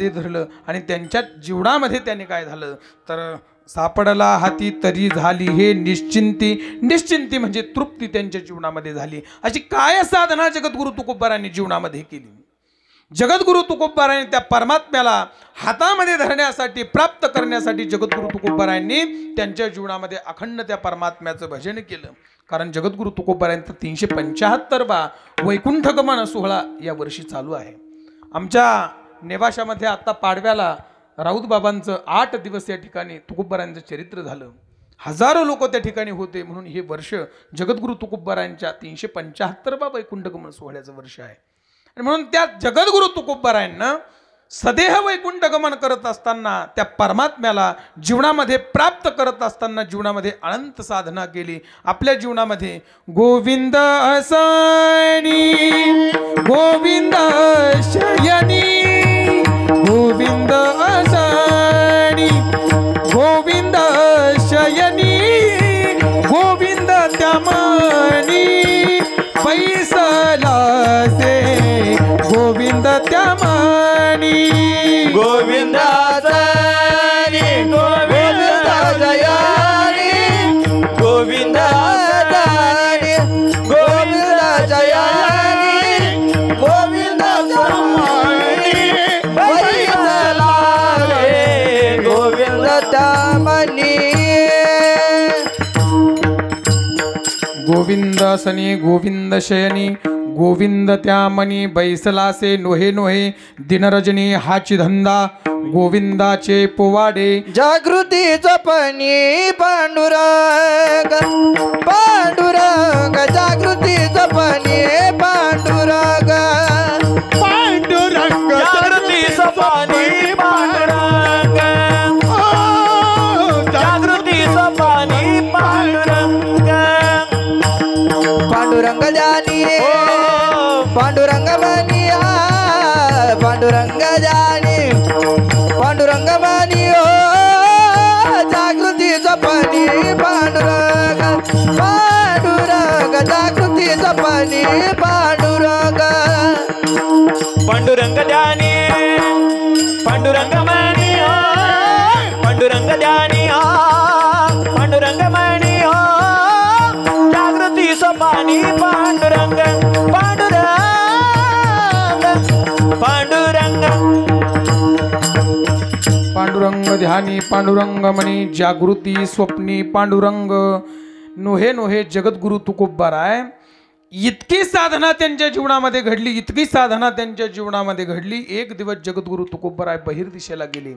धरलं आणि त्यांच्या जीवनामध्ये त्याने काय झालं तर सापडला हाती तरी झाली हे निश्चिंती. निश्चिंती म्हणजे तृप्ती त्यांच्या जीवनामध्ये झाली. अशी काय साधना जगद्गुरु तुकोबरायांनी जीवनामध्ये केली? जगद्गुरु तुकोबरायांनी त्या परमात्म्याला हातामध्ये धरण्यासाठी, प्राप्त करण्यासाठी जगद्गुरु तुकोबरायांनी त्यांच्या जीवनामध्ये अखंड त्या परमात्म्याचं भजन केलं. कारण जगद्गुरु तुकोबरायांचा 375वा वैकुंठगमन सोहळा या वर्षी चालू आहे. आमच्या नेवाशामध्ये आता पाडव्याला राऊत बाबांचं 8 दिवस या ठिकाणी तुकोबरायांचं चरित्र झालं. हजारो लोक त्या ठिकाणी होते. म्हणून हे वर्ष जगद्गुरु तुकोबरायांच्या 375वा वैकुंठगमन सोहळ्याचं वर्ष आहे. आणि म्हणून त्या जगद्गुरु तुकोबरायांना सदेह वैकुंठगमन करत असताना, त्या परमात्म्याला जीवनामध्ये प्राप्त करत असताना जीवनामध्ये अनंत साधना केली. आपल्या जीवनामध्ये गोविंद असणी गोविंद शयनी गोविंद असणी गोविंद शयनी गोविंद त्यामनी बैसलासे गोविंद त्यामनी गोविंदासनी गोविंद जयानी गोविंद दानी गोविंद जयानी गोविंद स्वामी बैसला रे गोविंद तामनी गोविंदासनी गोविंद शयनी गोविंद त्यामनी बैसलासे नोहे नोहे दिनरजनी हाची धंदा गोविंदाचे पोवाडे जागृती जपणी पांडुरंग पांडुरंग जागृती जपणी पांडुरंग पांडुरंग जागृती सपानी पांडुरंग जागृती सपानी पांडुरंग पांडुरंग जानी पांडुरंग बनिया पांडुरंग जानी पांडुरंग बनियो जागृती जपणी पांडुरंग पांडुरंग जागृती जपणी पांडुरंग पांडुरंग ध्यानी पांडुरंग मणी पांडुरंग ध्यानी पांडुरंग मणी जागृती सपानी पांडुरंग पांडुरंग पांडुरंग पांडुरंग ध्यानी पांडुरंग मनी जागृती स्वप्नी पांडुरंग नोहे नोहे जगद्गुरु तुकोबाराय इतकी साधना त्यांच्या जीवनामध्ये घडली इतकी साधना त्यांच्या जीवनामध्ये घडली एक दिवस जगद्गुरु तुकोबाराय बहिर्दिशेला गेले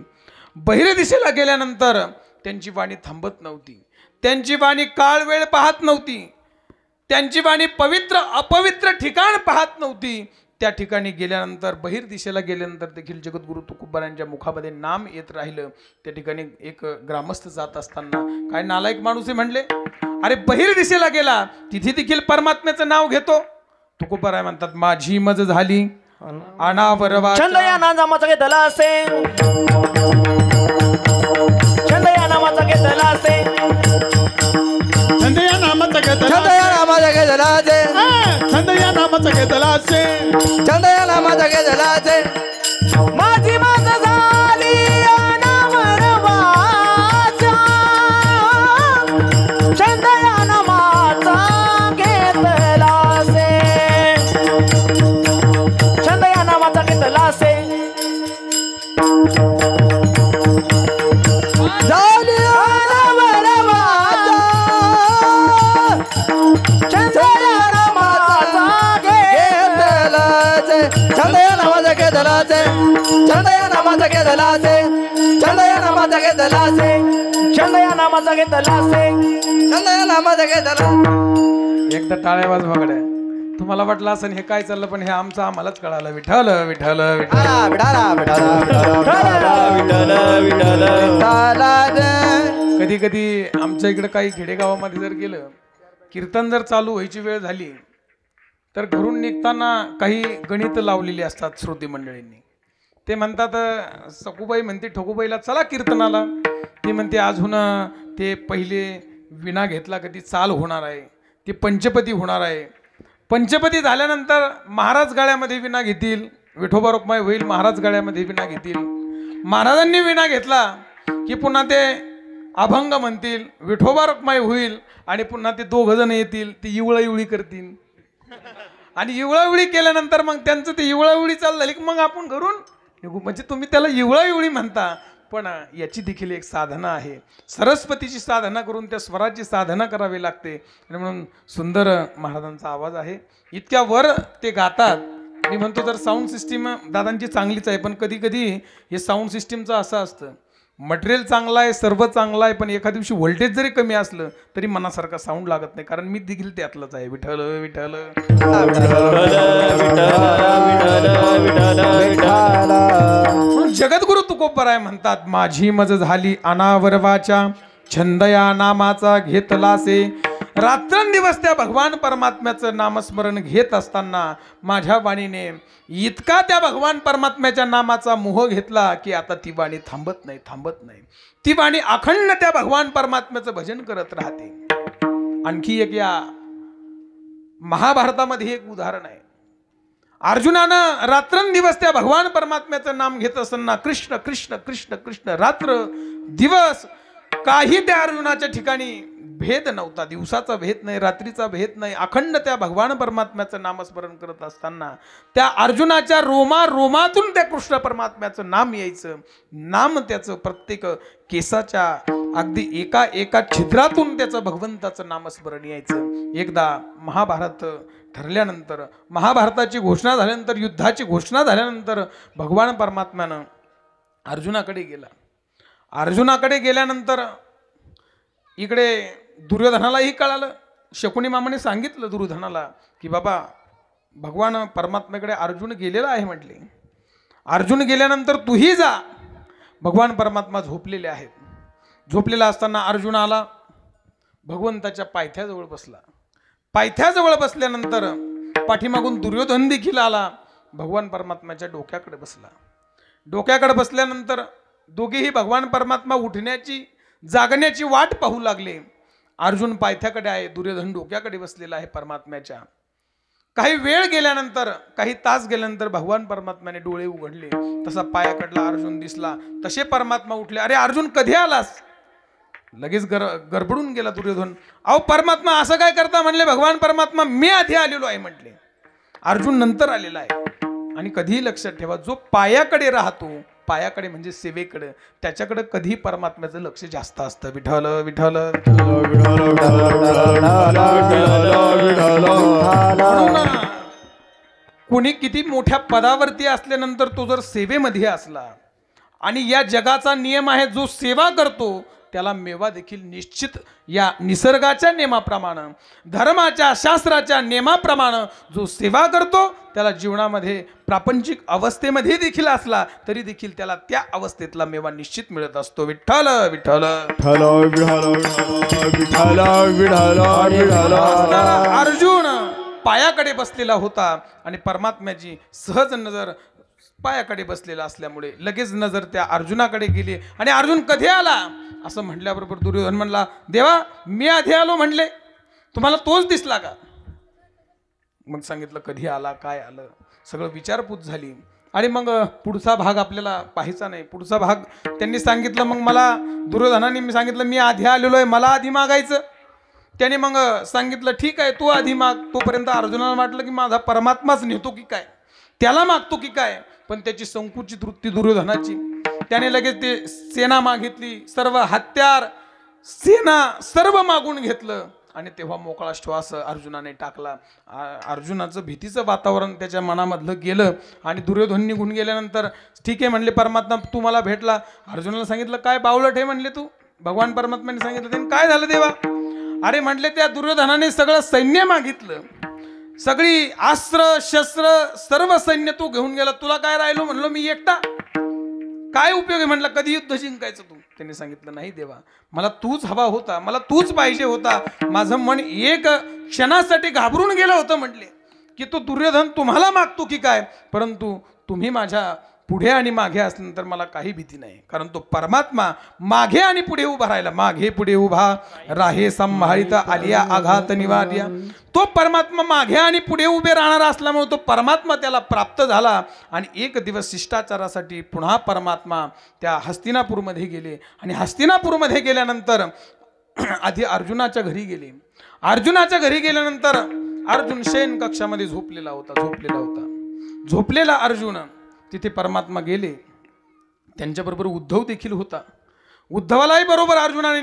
बहिर्दिशेला गेल्यानंतर त्यांची वाणी थांबत नव्हती त्यांची वाणी काळ वेळ पाहत नव्हती त्यांची वाणी पवित्र अपवित्र ठिकाण पाहत नव्हती त्या ठिकाणी गेल्यानंतर बहिर्दिशेला गेल्यानंतर देखील जगद्गुरु तुकोबारायांच्या मुखामध्ये नाम येत राहिलं त्या ठिकाणी एक ग्रामस्थ जात असताना काय नालायक माणूस आहे म्हणले अरे बहिर्दिशेला गेला तिथे देखील परमात्म्याचं नाव घेतो तुकोबाराय म्हणतात माझी मज झाली अनावरवा छंद या नामाचा घेतला असे छंद या नामाचा घेतला असे छंद या नामाचा घेतला छंद या नामाचा घेतला असे छंद या नामाचा घेतला असे छंद या नामाचा घेतला असे माझी माझ झाली अनावरवाचा छंद या नामाचा घेतला असे छंद या नामाचा घेतला असे झाली अनावरवाचा छंद या नामाचा घेतला असे छंद या नामाचा घेतला असे छंद या नामाचा घेतला असे छंद या नामाचा घेतला असे छंद या नामाचा घेतला असे छंद या नामाचा घेतला एकदा टाळ्या वाज बघड्या तुम्हाला वाटलं असं हे काय चाललं पण हे आमचं आम्हालाच कळालं विठ्ठल विठ्ठल विठ्ठल विठाला विठाला विठाला विठ्ठल विठ्ठल कधी कधी आमच्या इकडे काही खेडेगावामध्ये जर गेलं कीर्तन जर चालू व्हायची वेळ झाली तर घरून निघताना काही गणित लावलेली असतात श्रोती मंडळींनी ते म्हणतात सखूबाई म्हणते ठोकूबाईला चला कीर्तनाला ती म्हणते अजून ते पहिले विणा घेतला कधी चाल होणार आहे ती पंचपदी होणार आहे पंचपदी झाल्यानंतर महाराज गाळ्यामध्ये विणा घेतील विठोबा रुक्माई होईल महाराज गाळ्यामध्ये विणा घेतील महाराजांनी विणा घेतला की पुन्हा ते अभंग म्हणतील विठोबा रुक्माई होईल आणि पुन्हा ते दोघं जण येतील ती इवळाइवळी करतील आणि इवळाइवळी केल्यानंतर मग त्यांचं ते इवळाइवळी चालू झाली की मग आपण घरून निघू म्हणजे तुम्ही त्याला इवळाइवळी म्हणता पण याची देखील एक साधना आहे सरस्वतीची साधना करून त्या स्वराची साधना करावी लागते आणि म्हणून सुंदर महाराजांचा आवाज आहे इतक्या वर ते गातात मी म्हणतो तर साऊंड सिस्टीम दादांची चांगलीच आहे पण कधी कधी हे साऊंड सिस्टीमचं असं असतं मटेरियल चांगलं आहे सर्व चांगलं आहे पण एखाद्या दिवशी व्होल्टेज जरी कमी असलं तरी मनासारखा साऊंड लागत नाही कारण मी देखील त्यातलंच आहे विठ्ठल विठ्ठल म्हणून जगद्गुरु तुकोबाराय म्हणतात माझी मज झाली अनावरवाच्या छंद या नामाचा घेतलासे रात्रंदिवस त्या भगवान परमात्म्याचं नामस्मरण घेत असताना माझ्या वाणीने इतका त्या भगवान परमात्म्याच्या नामाचा मोह घेतला की आता ती वाणी थांबत नाही. ती वाणी अखंड त्या भगवान परमात्म्याचं भजन करत राहते. आणखी एक या महाभारतामध्ये एक उदाहरण आहे. अर्जुनानं रात्रंदिवस त्या भगवान परमात्म्याचं नाम घेत असताना कृष्ण कृष्ण कृष्ण कृष्ण रात्र दिवस काही त्या अर्जुनाच्या ठिकाणी भेद नव्हता. दिवसाचा भेद नाही, रात्रीचा भेद नाही. अखंड त्या भगवान परमात्म्याचं नामस्मरण करत असताना त्या अर्जुनाच्या रोमातून त्या कृष्ण परमात्म्याचं नाम यायचं. नाम त्याचं प्रत्येक केसाच्या अगदी एका छिद्रातून त्याचं भगवंताचं नामस्मरण यायचं. एकदा महाभारत ठरल्यानंतर, महाभारताची घोषणा झाल्यानंतर, युद्धाची घोषणा झाल्यानंतर भगवान परमात्म्यानं अर्जुनाकडे गेला. अर्जुनाकडे गेल्यानंतर इकडे दुर्योधनालाही कळालं. शकुनी मामाने सांगितलं दुर्योधनाला की बाबा भगवान परमात्म्याकडे अर्जुन गेलेला आहे म्हटले. अर्जुन गेल्यानंतर तूही जा. भगवान परमात्मा झोपलेले आहेत. झोपलेला असताना अर्जुन आला, भगवंताच्या पायथ्याजवळ बसला. पायथ्याजवळ बसल्यानंतर पाठीमागून दुर्योधन देखील आला, भगवान परमात्म्याच्या डोक्याकडे बसला. डोक्याकडे बसल्यानंतर दोघेही भगवान परमात्मा उठण्याची जागण्याची वाट पाहू लागले. अर्जुन पायथ्याकडे आहे, दुर्योधन डोक्याकडे बसलेला आहे परमात्म्याच्या. काही वेळ गेल्यानंतर, काही तास गेल्यानंतर भगवान परमात्म्याने डोळे उघडले. तसा पायाकडला अर्जुन दिसला. तसे परमात्मा उठले. अरे अर्जुन कधी आलास? लगेच गडबडून गेला दुर्योधन. अहो परमात्मा असं काय करता म्हणले. भगवान परमात्मा मी आधी आलेलो आहे म्हटले, अर्जुन नंतर आलेला आहे. आणि कधीही लक्षात ठेवा, जो पायाकडे राहतो, पायाकडे म्हणजे सेवेकडे, त्याच्याकडे कधी परमात्म्याचं लक्ष जास्त असतं. विठ्ठल विठ्ठल. कोणी किती मोठ्या पदावरती असल्यानंतर तो जर सेवेमध्ये असला, आणि या जगाचा नियम आहे जो सेवा करतो त्याला मेवा देखील निश्चित. या निसर्गाच्या नियमाप्रमाणे, धर्माच्या शास्त्राच्या नियमाप्रमाणे जो सेवा करतो त्याला जीवनामध्ये प्रापंचिक अवस्थेमध्ये देखील असला तरी देखील त्याला त्या अवस्थेतला मेवा निश्चित मिळत असतो. विठ्ठल विठ्ठल. अर्जुन पायाकडे बसलेला होता आणि परमात्म्याची सहज नजर पायाकडे बसलेला असल्यामुळे लगेच नजर त्या अर्जुनाकडे गेली. आणि अर्जुन कधी आला असं म्हटल्याबरोबर दुर्योधन म्हणला, देवा मी आधी आलो म्हणले, तुम्हाला तोच दिसला का? मग सांगितलं कधी आला, काय आलं, सगळं विचारपूस झाली. आणि मग पुढचा भाग आपल्याला पाहायचा नाही. पुढचा भाग त्यांनी सांगितलं. मग मला दुर्योधनाने मी सांगितलं मी आधी आलेलो आहे, मला आधी मागायचं. त्याने मग सांगितलं ठीक आहे तू आधी माग. तोपर्यंत अर्जुनाला वाटलं की माझा परमात्माच नेतो की काय, त्याला मागतो की काय. पण त्याची संकुचित वृत्ती दुर्योधनाची, त्याने लगेच ते सेना मागितली, सर्व हत्यार सेना सर्व मागून घेतलं. आणि तेव्हा मोकळा श्वास अर्जुनाने टाकला. अर्जुनाचं भीतीचं वातावरण त्याच्या मनामधलं गेलं. आणि दुर्योधन निघून गेल्यानंतर ठीक आहे म्हणले परमात्मा तू मला भेटला. अर्जुनाला सांगितलं काय बावलट आहे म्हणले तू. भगवान परमात्म्याने सांगितलं त्यांनी काय झालं देवा. अरे म्हटले त्या दुर्योधनाने सगळं सैन्य मागितलं, सगळी अस्त्र शस्त्र सर्व सैन्य तू घेऊन गेला, तुला काय राहिलो म्हणलो मी एकटा, काय उपयोग आहे म्हटलं, कधी युद्ध जिंकायचं तू. त्यांनी सांगितलं नाही देवा मला तूच हवा होता, मला तूच पाहिजे होता. माझं मन एक क्षणासाठी घाबरून गेलं होतं म्हटले की तो दुर्योधन तुम्हाला मागतो की काय, परंतु तुम्ही माझ्या पुढे आणि मागे असल्यानंतर मला काही भीती नाही. कारण तो परमात्मा मागे आणि पुढे उभा राहिला. मागे पुढे उभा राहे संभाळित आलिया आघात निवार्या. तो परमात्मा मागे आणि पुढे उभे राहणारा असल्यामुळे तो परमात्मा त्याला प्राप्त झाला. आणि एक दिवस शिष्टाचारासाठी पुन्हा परमात्मा त्या हस्तिनापूरमध्ये गेले. आणि हस्तिनापूरमध्ये गेल्यानंतर आधी अर्जुनाच्या घरी गेले. अर्जुनाच्या घरी गेल्यानंतर अर्जुन शयन कक्षामध्ये झोपलेला होता. झोपलेला अर्जुन तिथे परमात्मा गेले. त्यांच्याबरोबर उद्धव देखील होता. उद्धवालाही बरोबर अर्जुनाने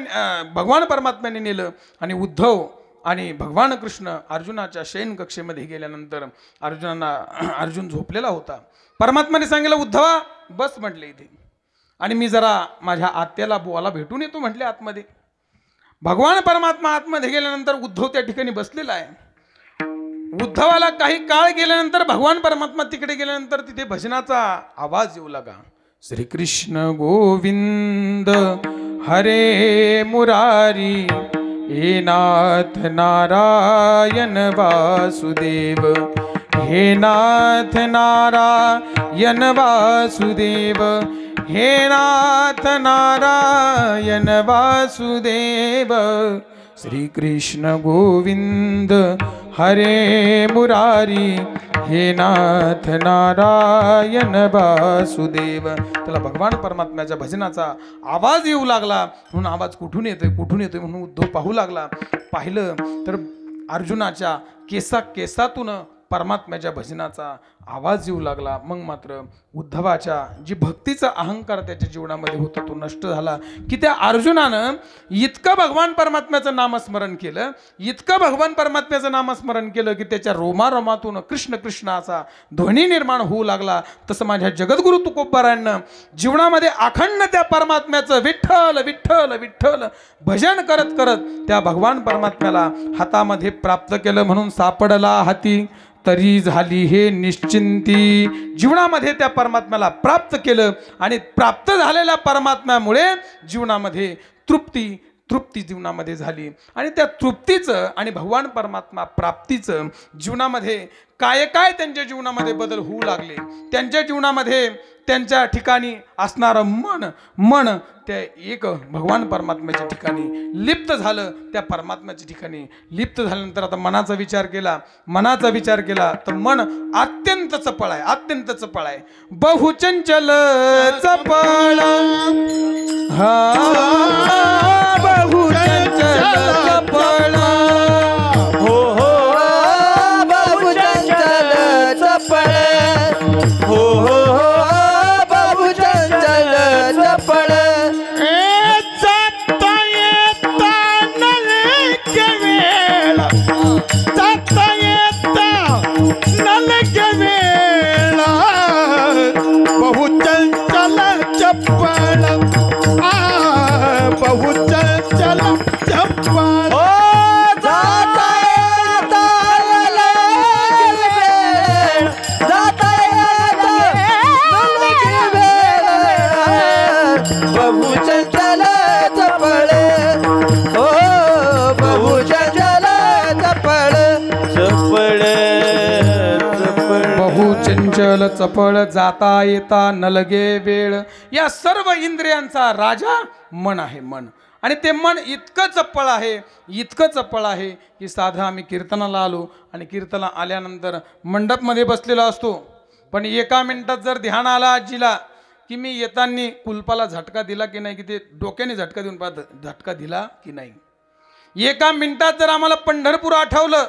भगवान परमात्म्याने नेलं. आणि उद्धव आणि भगवान कृष्ण अर्जुनाच्या शयन कक्षेमध्ये गेल्यानंतर अर्जुन झोपलेला होता. परमात्माने सांगितलं उद्धवा बस म्हटले इथे, आणि मी जरा माझ्या आत्याला बुवाला भेटून येतो म्हटले आतमध्ये. भगवान परमात्मा आतमध्ये गेल्यानंतर उद्धव त्या ठिकाणी बसलेला आहे. उद्धवाला काही काळ गेल्यानंतर भगवान परमात्मा तिकडे गेल्यानंतर तिथे भजनाचा आवाज येऊ लागा. श्रीकृष्ण गोविंद हरे मुरारी हे नाथ नारायण वासुदेव, हे नाथ नारायण वासुदेव, हे नाथ नारायण वासुदेव. श्री कृष्ण गोविंद हरे मुरारी, हे नाथ नारायण वासुदेव. त्याला भगवान परमात्म्याच्या भजनाचा आवाज येऊ लागला. म्हणून आवाज कुठून येतोय कुठून येतोय म्हणून उद्धव पाहू लागला. पाहिलं तर अर्जुनाच्या केसातून परमात्म्याच्या भजनाचा आवाज येऊ लागला. मग मात्र उद्धवाच्या जी भक्तीचा अहंकार त्याच्या जीवनामध्ये होता तो नष्ट झाला. की त्या अर्जुनानं इतकं भगवान परमात्म्याचं नामस्मरण केलं, इतकं भगवान परमात्म्याचं नामस्मरण केलं की त्याच्या रोमारोमातून कृष्ण कृष्ण असा ध्वनी निर्माण होऊ लागला. तसं माझ्या जगद्गुरु तुकोबारायांना जीवनामध्ये अखंड त्या परमात्म्याचं विठ्ठल विठ्ठल विठ्ठल भजन करत करत त्या भगवान परमात्म्याला हातामध्ये प्राप्त केलं. म्हणून सापडला हाती तरी झाली हे निश्चिंती. जीवनामध्ये त्या परमात्म्याला प्राप्त केलं आणि प्राप्त झालेल्या परमात्म्यामुळे जीवनामध्ये तृप्ती जीवनामध्ये झाली. आणि त्या तृप्तीचं आणि भगवान परमात्मा प्राप्तीचं जीवनामध्ये काय त्यांच्या जीवनामध्ये बदल होऊ लागले. त्यांच्या जीवनामध्ये त्यांच्या ठिकाणी असणारं मन त्या एक भगवान परमात्म्याच्या ठिकाणी लिप्त झालं. त्या परमात्म्याच्या ठिकाणी लिप्त झाल्यानंतर आता मनाचा विचार केला तर मन अत्यंत चपळ आहे बहुचंचल चपळ. हा बहुचंचल चपळ. हो हो बहुचंचल चपळ. हो हो बहुचंचल चपळ. जाता येता नलके वेळा, जाता येता नलके वेळा, बहुचंचल चपळ. बहुचंचल चपळ. जाता येता नलके वेळ, जाता येता नलके वेळ, बहुचंचल चपळ. हो बहुचंचल चपळ. चपळ बहुचंचल चपळ, जाता येता नलगे वेळ. या सर्व इंद्रियांचा राजा मन आहे. मन आणि ते मन इतकं चप्पळ आहे की साधं आम्ही कीर्तनाला आलो आणि कीर्तनाला आल्यानंतर मंडपमध्ये बसलेला असतो. पण एका मिनिटात जर ध्यान आला आजीला की मी येताना कुलपाला झटका दिला की नाही, की ते डोक्याने झटका देऊन पाहत झटका दिला की नाही. एका मिनिटात जर आम्हाला पंढरपूर आठवलं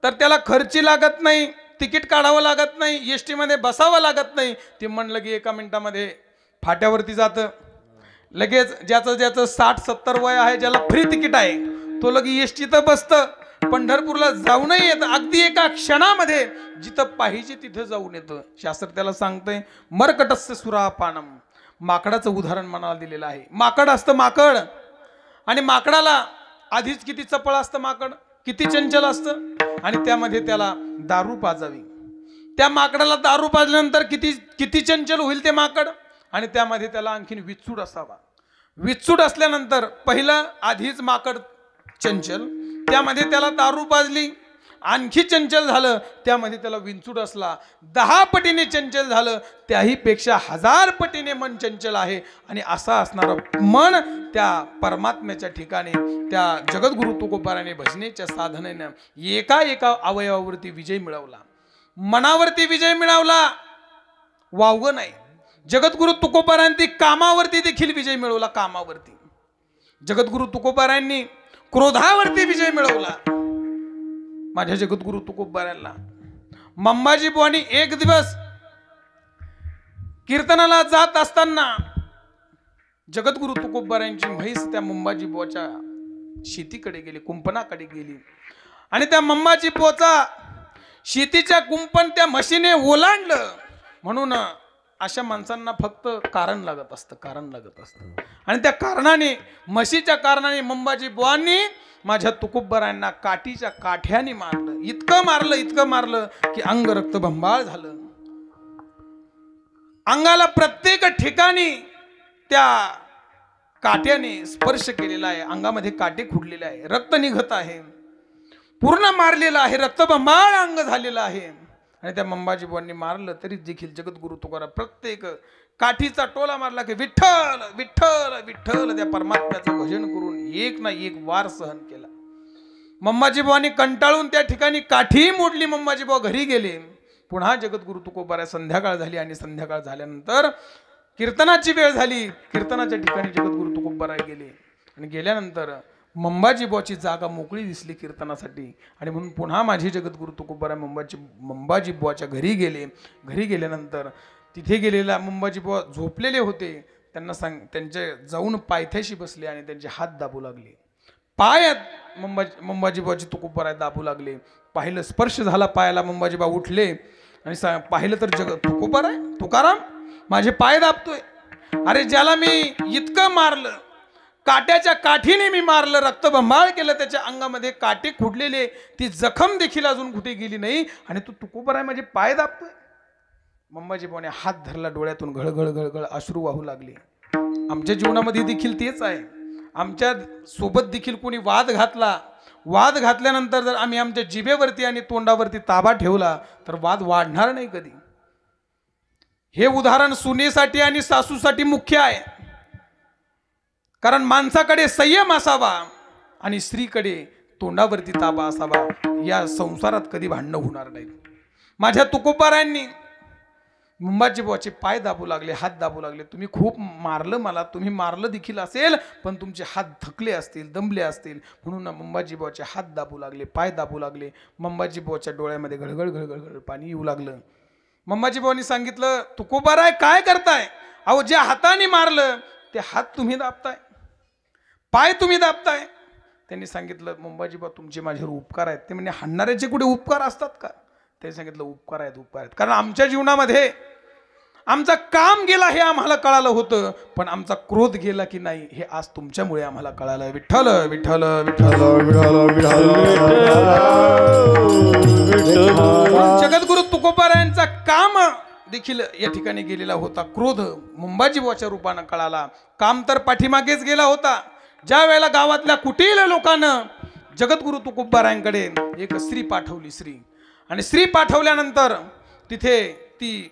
तर त्याला खर्ची लागत नाही, तिकीट काढावं लागत नाही, एस टीमध्ये बसावं लागत नाही. ते म्हणलं की एका मिनिटामध्ये फाट्यावरती जातं. लगेच ज्याचं 60-70 वय आहे, ज्याला फ्री तिकीट आहे, तो लगे एस टीत बसतं. पंढरपूरला जाऊनही येतं. अगदी एका क्षणामध्ये जिथं पाहिजे तिथं जाऊन येतं. शास्त्र त्याला सांगतंय मरकटस्य सुरापानम. माकडाचं उदाहरण मनाला दिलेलं आहे. माकड असतं माकड, आणि माकडाला आधीच किती चपळ असतं, माकड किती चंचल असतं, आणि त्यामध्ये त्याला दारू पाजावी. त्या माकडाला दारू पाजल्यानंतर किती चंचल होईल ते माकड, आणि त्यामध्ये त्याला आणखीन विचूड असावा. विचूड असल्यानंतर पहिलं आधीच माकड चंचल, त्यामध्ये त्याला दारू पाजली, आणखी चंचल झालं, त्यामध्ये त्याला विंचूड असला, 10 पटीने चंचल झालं, त्याही पेक्षा 1000 पटीने मन चंचल आहे. आणि असा असणारं मन त्या परमात्म्याच्या ठिकाणी त्या जगद्गुरु तुकोबाराने भजनेच्या साधनेनं एका अवयवावरती विजय मिळवला. मनावरती विजय मिळवला, वावगं नाही. जगद्गुरु तुकोबारांनी कामावरती देखील विजय मिळवला. कामावरती जगद्गुरु तुकोबारांनी क्रोधावरती विजय मिळवला. माझ्या जगद्गुरु तुकोबारांना मंबाजी बुवानी एक दिवस कीर्तनाला जात असताना जगद्गुरु तुकोबारांची म्हैस त्या मंबाजी बुवाच्या शेतीकडे गेली, कुंपणाकडे गेली, आणि त्या मंबाजी बुवाचा शेतीच्या कुंपण त्या म्हशीने ओलांडलं. म्हणून अशा माणसांना फक्त कारण लागत असतं. आणि त्या कारणाने, म्हशीच्या कारणाने मंबाजी बुवांनी माझ्या तुकोबारांना काठीच्या काठ्याने मारलं. इतकं मारलं की अंग रक्तबंबाळ झालं. अंगाला प्रत्येक ठिकाणी त्या काट्याने स्पर्श केलेला आहे, अंगामध्ये काटे खुडलेले आहे, रक्त निघत आहे, पूर्ण मारलेलं आहे, रक्तबंबाळ अंग झालेलं आहे. आणि त्या मंबाजी बुवांनी मारलं तरी देखील जगद्गुरु तुकाराम प्रत्येक काठीचा टोला मारला की विठ्ठल विठ्ठल विठ्ठल त्या परमात्म्याचं भजन करून एक ना एक वार सहन केला. मंबाजी बुवांनी कंटाळून त्या ठिकाणी काठी मोडली. मंबाजी बुवा घरी गेले. पुन्हा जगद्गुरु तुकोबाराय संध्याकाळ झाली आणि संध्याकाळ झाल्यानंतर कीर्तनाची वेळ झाली. कीर्तनाच्या ठिकाणी जगद्गुरु तुकोबाराय गेले आणि गेल्यानंतर मंबाजी बुवाची जागा मोकळी दिसली कीर्तनासाठी. आणि म्हणून पुन्हा माझे जगद्गुरु तुकोबाराय मंबाजी बुवाच्या घरी गेले. घरी गेल्यानंतर तिथे गेलेला मंबाजी बुवा झोपलेले होते. त्यांचे जाऊन पायथ्याशी बसले आणि त्यांचे हात दाबू लागले. पायात मंबाजी बुवाची तुकोबाराय दाबू लागले. पाहिलं, स्पर्श झाला पायाला. मंबाजी बुवा उठले आणि पाहिलं तर तुकोबाराय तुकाराम माझे पाय दाबतोय. अरे ज्याला मी इतकं मारलं, काट्याच्या काठीने मी मारलं, रक्तबंबाळ केलं, त्याच्या अंगामध्ये काटे खुडलेले, ती जखम देखील अजून कुठे गेली नाही आणि तू तुकोबाराय माझे पाय दाबतोय. मंबाजी बुवाने हात धरला, डोळ्यातून घळघळ घळघळ अश्रू वाहू लागले. आमच्या जीवनामध्ये देखील तेच आहे. आमच्या सोबत देखील कोणी वाद घातला, वाद घातल्यानंतर जर आम्ही आमच्या जिभेवरती आणि तोंडावरती ताबा ठेवला तर वाद वाढणार नाही कधी. हे उदाहरण सुनेसाठी आणि सासूसाठी मुख्य आहे. कारण माणसाकडे संयम असावा आणि स्त्रीकडे तोंडावरती ताबा असावा. या संसारात कधी भांडणं होणार नाही. माझ्या तुकोबारायांनी मंबाजी बुवाचे पाय दाबू लागले, हात दाबू लागले. तुम्ही खूप मारलं मला, तुम्ही मारलं देखील असेल, पण तुमचे हात थकले असतील, दमले असतील, म्हणून मंबाजी बुवाचे हात दाबू लागले, पाय दाबू लागले. मंबाजी बुवाच्या डोळ्यामध्ये घळघळ घळघळ घळ पाणी येऊ लागलं. मंबाजी बुवांनी सांगितलं, तुकोबाराय काय करताय? अहो ज्या हाताने मारलं ते हात तुम्ही दाबताय, पाय तुम्ही दाबताय. त्यांनी सांगितलं, मंबाजी बुवा तुमचे माझ्यावर उपकार आहेत. ते म्हणजे हाणणाऱ्याचे कुठे उपकार असतात का? त्यांनी सांगितलं, उपकार आहेत, उपकार आहेत. कारण आमच्या जीवनामध्ये आमचं काम गेला हे आम्हाला कळालं होतं, पण आमचा क्रोध गेला की नाही हे आज तुमच्यामुळे आम्हाला कळालं. विठ्ठल विठ्ठल विठ्ठल जगद्गुरु तुकोबारायांचा काम देखील या ठिकाणी गेलेला होता. क्रोध मंबाजी बुवाच्या रूपानं कळाला. काम तर पाठीमागेच गेला होता. ज्या वेळेला गावातल्या कुटील लोकांना जगद्गुरु तुकोबारायांकडे एक स्त्री पाठवली, आणि स्त्री पाठवल्यानंतर तिथे ती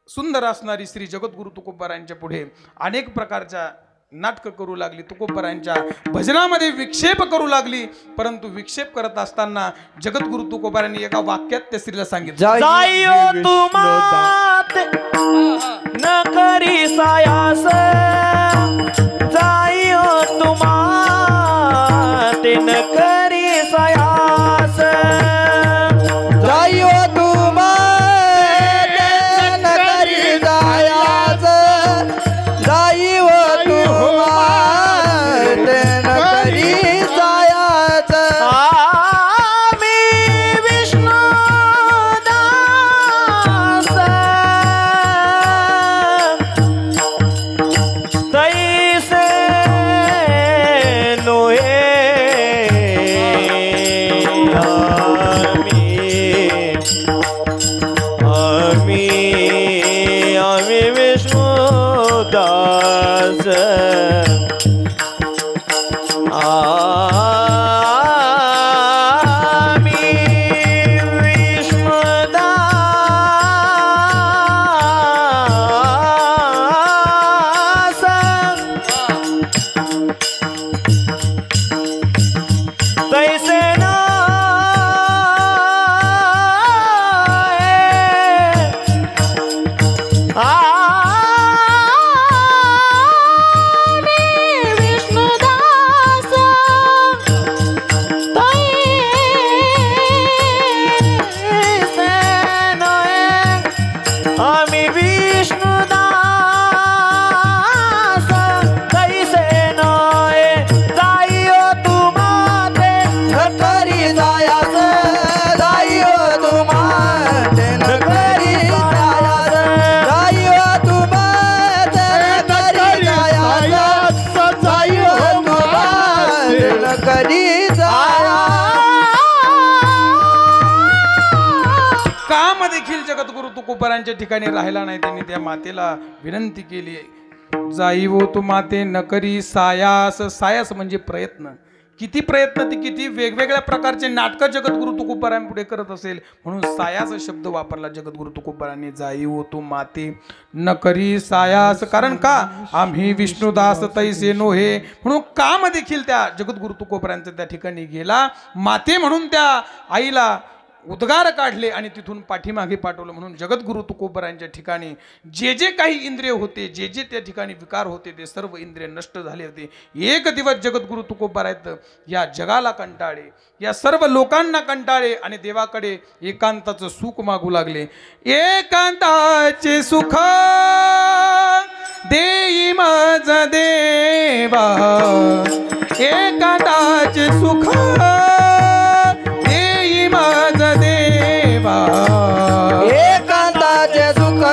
सुंदर असणारी स्त्री जगद्गुरु तुकोबारायांच्या पुढे अनेक प्रकारच्या नाटकं करू लागली. तुकोबारायांच्या भजनामध्ये विक्षेप करू लागली. परंतु विक्षेप करत असताना जगद्गुरु तुकोबारायांनी एका वाक्यात त्या स्त्रीला सांगितलं, जाईयो तुमात न करी सायास, जाईयो तुमात न करी सायास, जायो तुमाते न करी जायास, जायो तुमाते न करी जायास. आम्ही विष्णुदास, तैसे नोहे आम्ही विष्णुदास. आम्ही विष्णुदास, तैसे आम्ही विष्णुदास, तैसे नये जाईयो तुमाते न करी जायास, जायो तुमाते न करी जायास, जायो तुमाते न करी जायास, जायो तुमाते न करी जायास. काम देखील जगद्गुरु तुकोबारायांच्या ठिकाणी राहिला नाही. त्यांनी त्या मातेला विनंती केली, जाईवो तू माते न करी सायास. सायास म्हणजे प्रयत्न. किती प्रयत्न, ती किती वेगवेगळ्या प्रकारचे नाटकं जगद्गुरु तुकोबाराम पुढे करत असेल, म्हणून सायास शब्द वापरला जगद्गुरु तुकोबारांनी. जाईवो तू माते न करी सायास. कारण का? आम्ही विष्णुदास तैसे नोहे. म्हणून काम देखील त्या जगद्गुरु तुकोबारांचा त्या ठिकाणी गेला. माते म्हणून त्या आईला उद्गार काढले आणि तिथून पाठीमागे पाठवलं. म्हणून जगद्गुरु तुकोबारांच्या ठिकाणी जे जे काही इंद्रिय होते, जे जे त्या ठिकाणी विकार होते, ते सर्व इंद्रिय नष्ट झाले होते. एक दिवस जगद्गुरु तुकोबारायत या जगाला कंटाळे, या सर्व लोकांना कंटाळे आणि देवाकडे एकांताचं सुख मागू लागले. एकांताचे सुख देई माझ देवा, एकांताचे सुख देई माझ देवा. एकांताचे सुख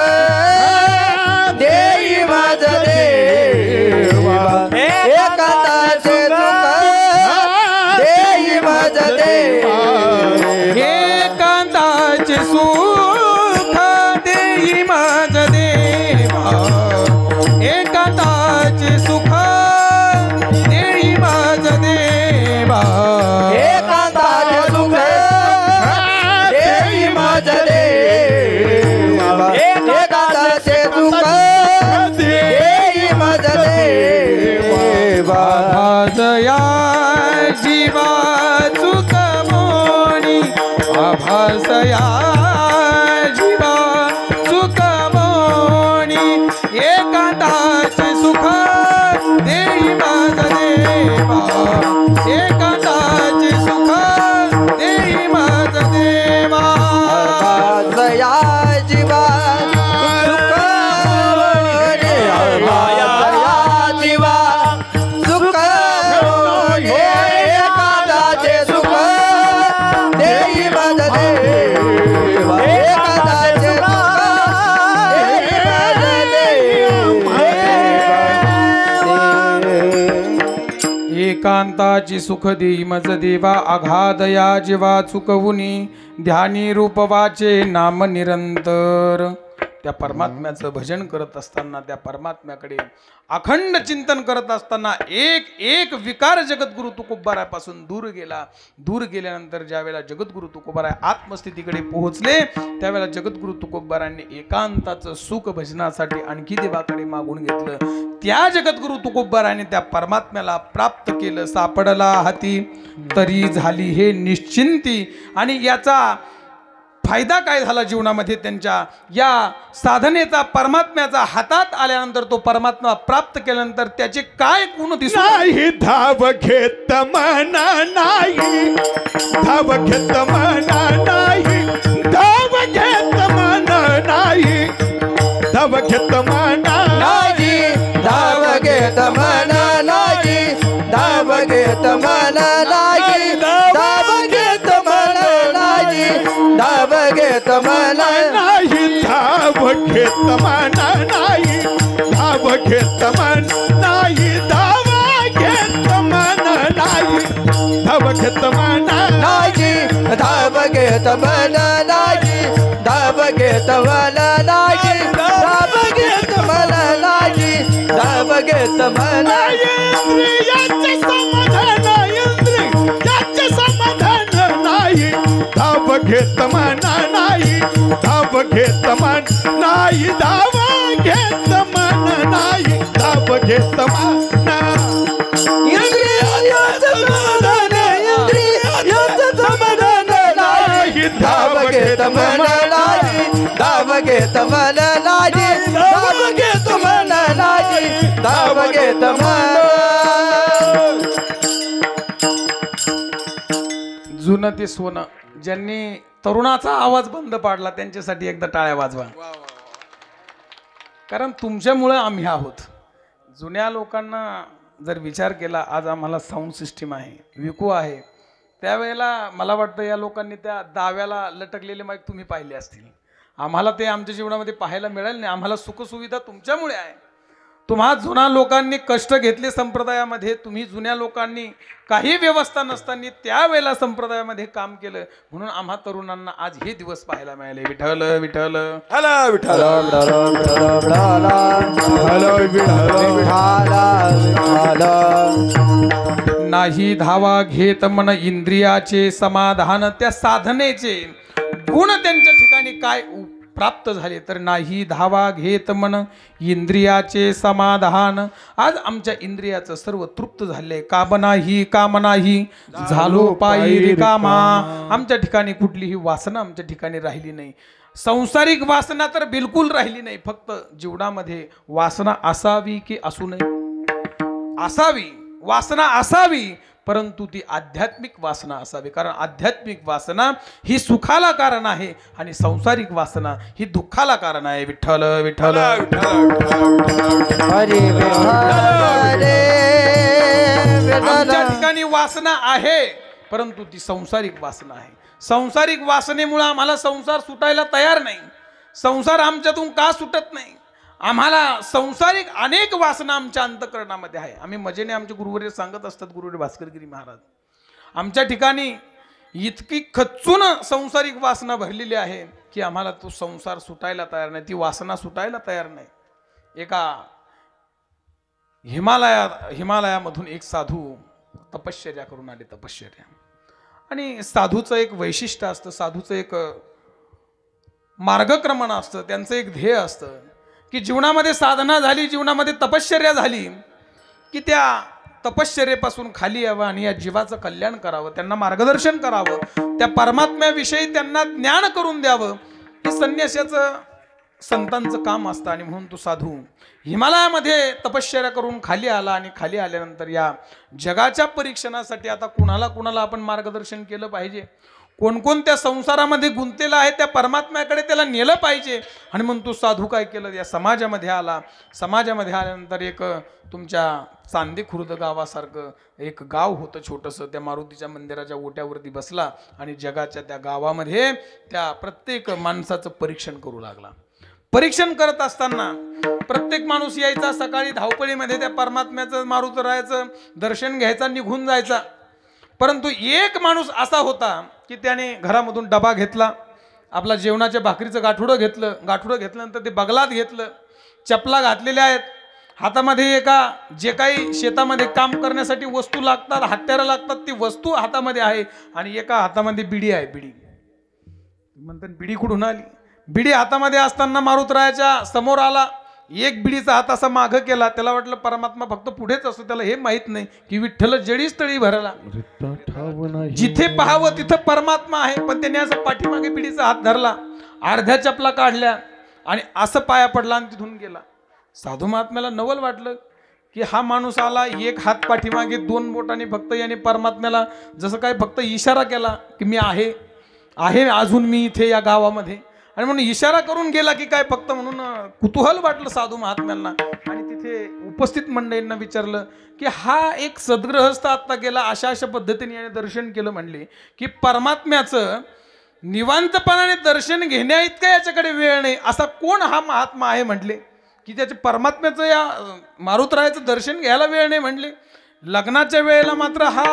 देई माझ देवा. एकांताचे सुख देई माझ देवा. एकांताचे सुख देई माझ देवा. एकांताचे सुख देई माझ देवा. एकांताचे सुख देई माझ देवा. एकांताचे सुख देई माझ देवा. आभासया जीवा चुक मोनी. आभासया जीवा चुक मोनी. एकांताचे सुख देई माझ देवा. एकांताचे सुख देई माझ देवा. दया जीवा सुख मोनी. दया जीवा सुख मोनी. एकांताचे सुख देई माझ देवा. एकांताचे एकांताची सुख देई मज देवा. आघादया जीवा चुकवुनी. ध्यानी रूपवाचे नाम निरंतर. त्या परमात्म्याचं भजन करत असताना, त्या परमात्म्याकडे अखंड चिंतन करत असताना एक एक विकार जगद्गुरु तुकोबारापासून दूर गेला. दूर गेल्यानंतर ज्या वेळेला जगद्गुरु तुकोबारा आत्मस्थितीकडे पोहोचले, त्यावेळेला जगद्गुरु तुकोबारांनी एकांताचं सुख भजनासाठी आणखी देवाकडे मागून घेतलं. त्या जगद्गुरु तुकोबाराने त्या परमात्म्याला प्राप्त केलं. सापडला हाती तरी झाली हे निश्चिंती. आणि याचा फायदा काय झाला जीवनामध्ये? त्यांच्या या साधनेचा, परमात्म्याचा हातात आल्यानंतर, तो परमात्मा प्राप्त केल्यानंतर त्याचे काय गुण दिसू नाही. धाव घेत मना नाही. धाव घेत मना नाही. धाव घेत मना नाही. धाव घेत मना नाही. धाव घेत मन नाही. धाव घेत मन नाही. धाव घेत मन नाही. धाव घेत मन नाही. धाव घेत मना नाही. धाव घेत मन नाही. धाव घेत मना नाही. धाव घेत मना नाही. धाव घेत मन नाही. धाव घेत मन नाही. धाव घेत मन नाही. धाव घेत मन इंद्रियाचे समाधान. इंद्रियाचे समाधान नाही. धाव घेत मना नाही. धाव घेत मन नाही. धाव घेत मन नाही. धाव घेत मन इंद्रियाचं समाधान. इंद्रियाचं समाधान नाही. धाव घेत मन नाही. धाव घेत मन नाही. धाव घेत मन नाही. धाव घेत मन. जुनं ते सोनं. ज्यांनी तरुणाचा आवाज बंद पाडला त्यांच्यासाठी एकदा टाळ्या वाजवा. कारण तुमच्यामुळे आम्ही आहोत. जुन्या लोकांना जर विचार केला, आज आम्हाला साऊंड सिस्टीम आहे, विकू आहे, त्यावेळेला मला वाटतं या लोकांनी त्या दाव्याला लटकलेले माईक तुम्ही पाहिले असतील. आम्हाला ते आमच्या जीवनामध्ये पाहायला मिळेल नाही. आम्हाला सुखसुविधा तुमच्यामुळे आहे. तुम्हा जुना लोकांनी कष्ट घेतले संप्रदायामध्ये, तुम्ही जुन्या लोकांनी काही व्यवस्था नसताना त्यावेळेला संप्रदायामध्ये काम केलं, म्हणून आम्हा तरुणांना आज हे दिवस पाहायला मिळाले. विठ्ठल विठ्ठल हॅलो विठ्ठल नाही धावा घेत मन इंद्रियाचे समाधान, त्या साधनेचे गुण त्यांच्या ठिकाणी काय प्राप्त झाले तर नाही धावा घेत मन इंद्रियाचे समाधान. आज आमच्या इंद्रियाचं सर्व तृप्त झाले. काम नाही झालो पायी रिकामा. आमच्या ठिकाणी कुठलीही वासना आमच्या ठिकाणी राहिली नाही. सांसारिक वासना तर बिलकुल राहिली नाही. फक्त जीवनामध्ये वासना असावी की असू नये, असावी वासना असावी, परंतु ती आध्यात्मिक वासना असावी. कारण आध्यात्मिक वासना ही सुखाला कारण आहे आणि सांसारिक वासना ही दुःखाला कारण आहे. विठ्ठल विठ्ठल आमच्या ठिकाणी वासना आहे, परंतु ती सांसारिक वासना आहे. सांसारिक वासनेमुळे आम्हाला संसार सुटायला तयार नाही. संसार आमच्यातून का सुटत नाही? आम्हाला सांसारिक अनेक वासना आमच्या अंतःकरणामध्ये आहे. आम्ही मजेने आमचे गुरुवर्य सांगत असतात, गुरुवर्य भास्करगिरी महाराज, आमच्या ठिकाणी इतकी खच्चून सांसारिक वासना भरलेली आहे की आम्हाला तो संसार सुटायला तयार नाही, ती वासना सुटायला तयार नाही. एका हिमालयामधून एक साधू तपश्चर्या करून आले. तपश्चर्या आणि साधूचं एक वैशिष्ट्य असतं, साधूचं एक मार्गक्रमण असतं, त्यांचं एक ध्येय असतं की जीवनामध्ये साधना झाली, जीवनामध्ये तपश्चर्या झाली की त्या तपश्चर्येपासून खाली यावं आणि या जीवाचं कल्याण करावं, त्यांना मार्गदर्शन करावं, त्या परमात्म्याविषयी त्यांना ज्ञान करून द्यावं. हे संन्यासाचं संतांचं काम असतं. आणि म्हणून तो साधू हिमालयामध्ये तपश्चर्या करून खाली आला आणि खाली आल्यानंतर या जगाच्या परीक्षणासाठी आता कुणाला आपण मार्गदर्शन केलं पाहिजे, कोणकोणत्या संसारामध्ये गुंतलेला आहे त्या परमात्म्याकडे त्याला नेलं पाहिजे. आणि म्हणून तो साधू काय केलं, या समाजामध्ये आला. समाजामध्ये आल्यानंतर एक तुमच्या चांदी खुर्द गावासारखं एक गाव होतं छोटंसं, त्या मारुतीच्या मंदिराच्या ओट्यावरती बसला आणि जगाच्या त्या गावामध्ये त्या प्रत्येक माणसाचं परीक्षण करू लागला. परीक्षण करत असताना प्रत्येक माणूस यायचा, सकाळी धावपळीमध्ये त्या परमात्म्याचं मारुतरायाचं दर्शन घ्यायचा, निघून जायचा. परंतु एक माणूस असा होता की त्याने घरामधून डबा घेतला, आपला जेवणाच्या भाकरीचं गाठुडं घेतल्यानंतर ते बगलात घेतलं, चपला घातलेल्या आहेत, हातामध्ये एका जे काही शेतामध्ये काम करण्यासाठी वस्तू लागतात, हत्यारं लागतात, ती वस्तू हातामध्ये आहे आणि एका हातामध्ये बिडी आहे. बिडी म्हणतात बिडी कुठून आली? बिडी हातामध्ये असताना मारुतरायाच्या समोर आला, एक बिडीचा हात असा मागं केला. त्याला वाटलं परमात्मा फक्त पुढेच असतो, त्याला हे माहित नाही की विठ्ठल जडीच तळी भरला, जिथे पाहावं तिथं परमात्मा आहे. पण त्याने असं पाठीमागे बिडीचा हात धरला, अर्ध्या चपला काढल्या आणि असं पाया पडला आणि तिथून गेला. साधू महात्म्याला नवल वाटलं की हा माणूस आला, एक हात पाठीमागे, दोन बोटाने फक्त याने परमात्म्याला जसं काय फक्त इशारा केला की मी आहे अजून मी इथे या गावामध्ये, आणि म्हणून इशारा करून गेला की काय फक्त म्हणून कुतूहल वाटलं साधू महात्म्यांना. आणि तिथे उपस्थित मंडळींना विचारलं की हा एक सद्गृहस्थ आत्ता गेला, अशा पद्धतीने याने दर्शन केलं. म्हणले की परमात्म्याचं निवांतपणाने दर्शन घेण्या इतका याच्याकडे वेळ नाही, असा कोण हा महात्मा आहे म्हटले की त्याचे परमात्म्याचं या मारुतरायाचं दर्शन घ्यायला वेळ नाही. म्हणले लग्नाच्या वेळेला मात्र हा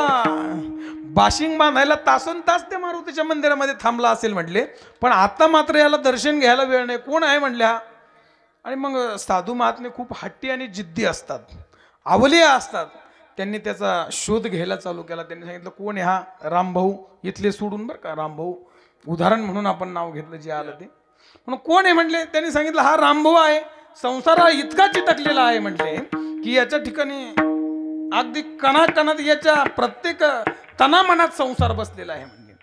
बाशिंग बांधायला तासन तास त्या मारुतीच्या मंदिरामध्ये थांबला असेल म्हटले, पण आता मात्र याला दर्शन घ्यायला वेळ नाही, कोण आहे म्हणले हा? आणि मग साधू महात्मे खूप हट्टी आणि जिद्दी असतात, अवलिया असतात. त्यांनी त्याचा शोध घ्यायला चालू केला. त्यांनी सांगितलं कोण आहे हा? रामभाऊ, इथले सोडून बरं का, रामभाऊ उदाहरण म्हणून आपण नाव घेतलं जे आलं ते. म्हणून कोण आहे म्हटले? त्यांनी सांगितलं हा रामभाऊ आहे, संसार इतका चिटकलेला आहे म्हटले की याच्या ठिकाणी अगदी कणाकणात याच्या प्रत्येक तनामनात संसार बसलेला आहे. म्हणजे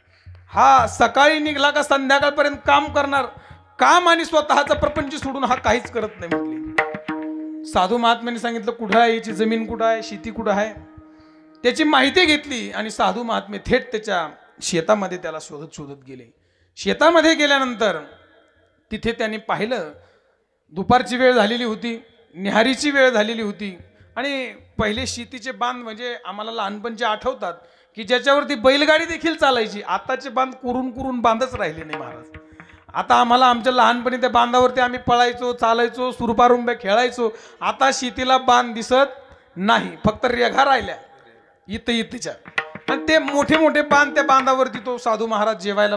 हा सकाळी निघला का संध्याकाळपर्यंत काम करणार, काम आणि स्वतःचा प्रपंच सोडून हा काहीच करत नाही म्हटले. साधू महात्म्यांनी सांगितलं कुठं आहे याची जमीन, कुठं आहे शेती, कुठं आहे, त्याची माहिती घेतली आणि साधू महात्मे थेट त्याच्या शेतामध्ये त्याला शोधत गेले. शेतामध्ये गेल्यानंतर तिथे त्यांनी पाहिलं दुपारची वेळ झालेली होती, न्याहारीची वेळ झालेली होती आणि पहिले शेतीचे बांध म्हणजे आम्हाला लहानपणचे आठवतात की ज्याच्यावरती बैलगाडी देखील चालायची. आताचे बांध कुरून बांधच राहिले नाही महाराज. आता आम्हाला आमच्या लहानपणी त्या बांधावरती आम्ही पळायचो, चालायचो, सुरपारुंब्या खेळायचो. आता शेतीला बांध दिसत नाही, फक्त रेघा राहिल्या इथच्या. आणि ते मोठे मोठे बांध, त्या बांधावरती तो साधू महाराज जेवायला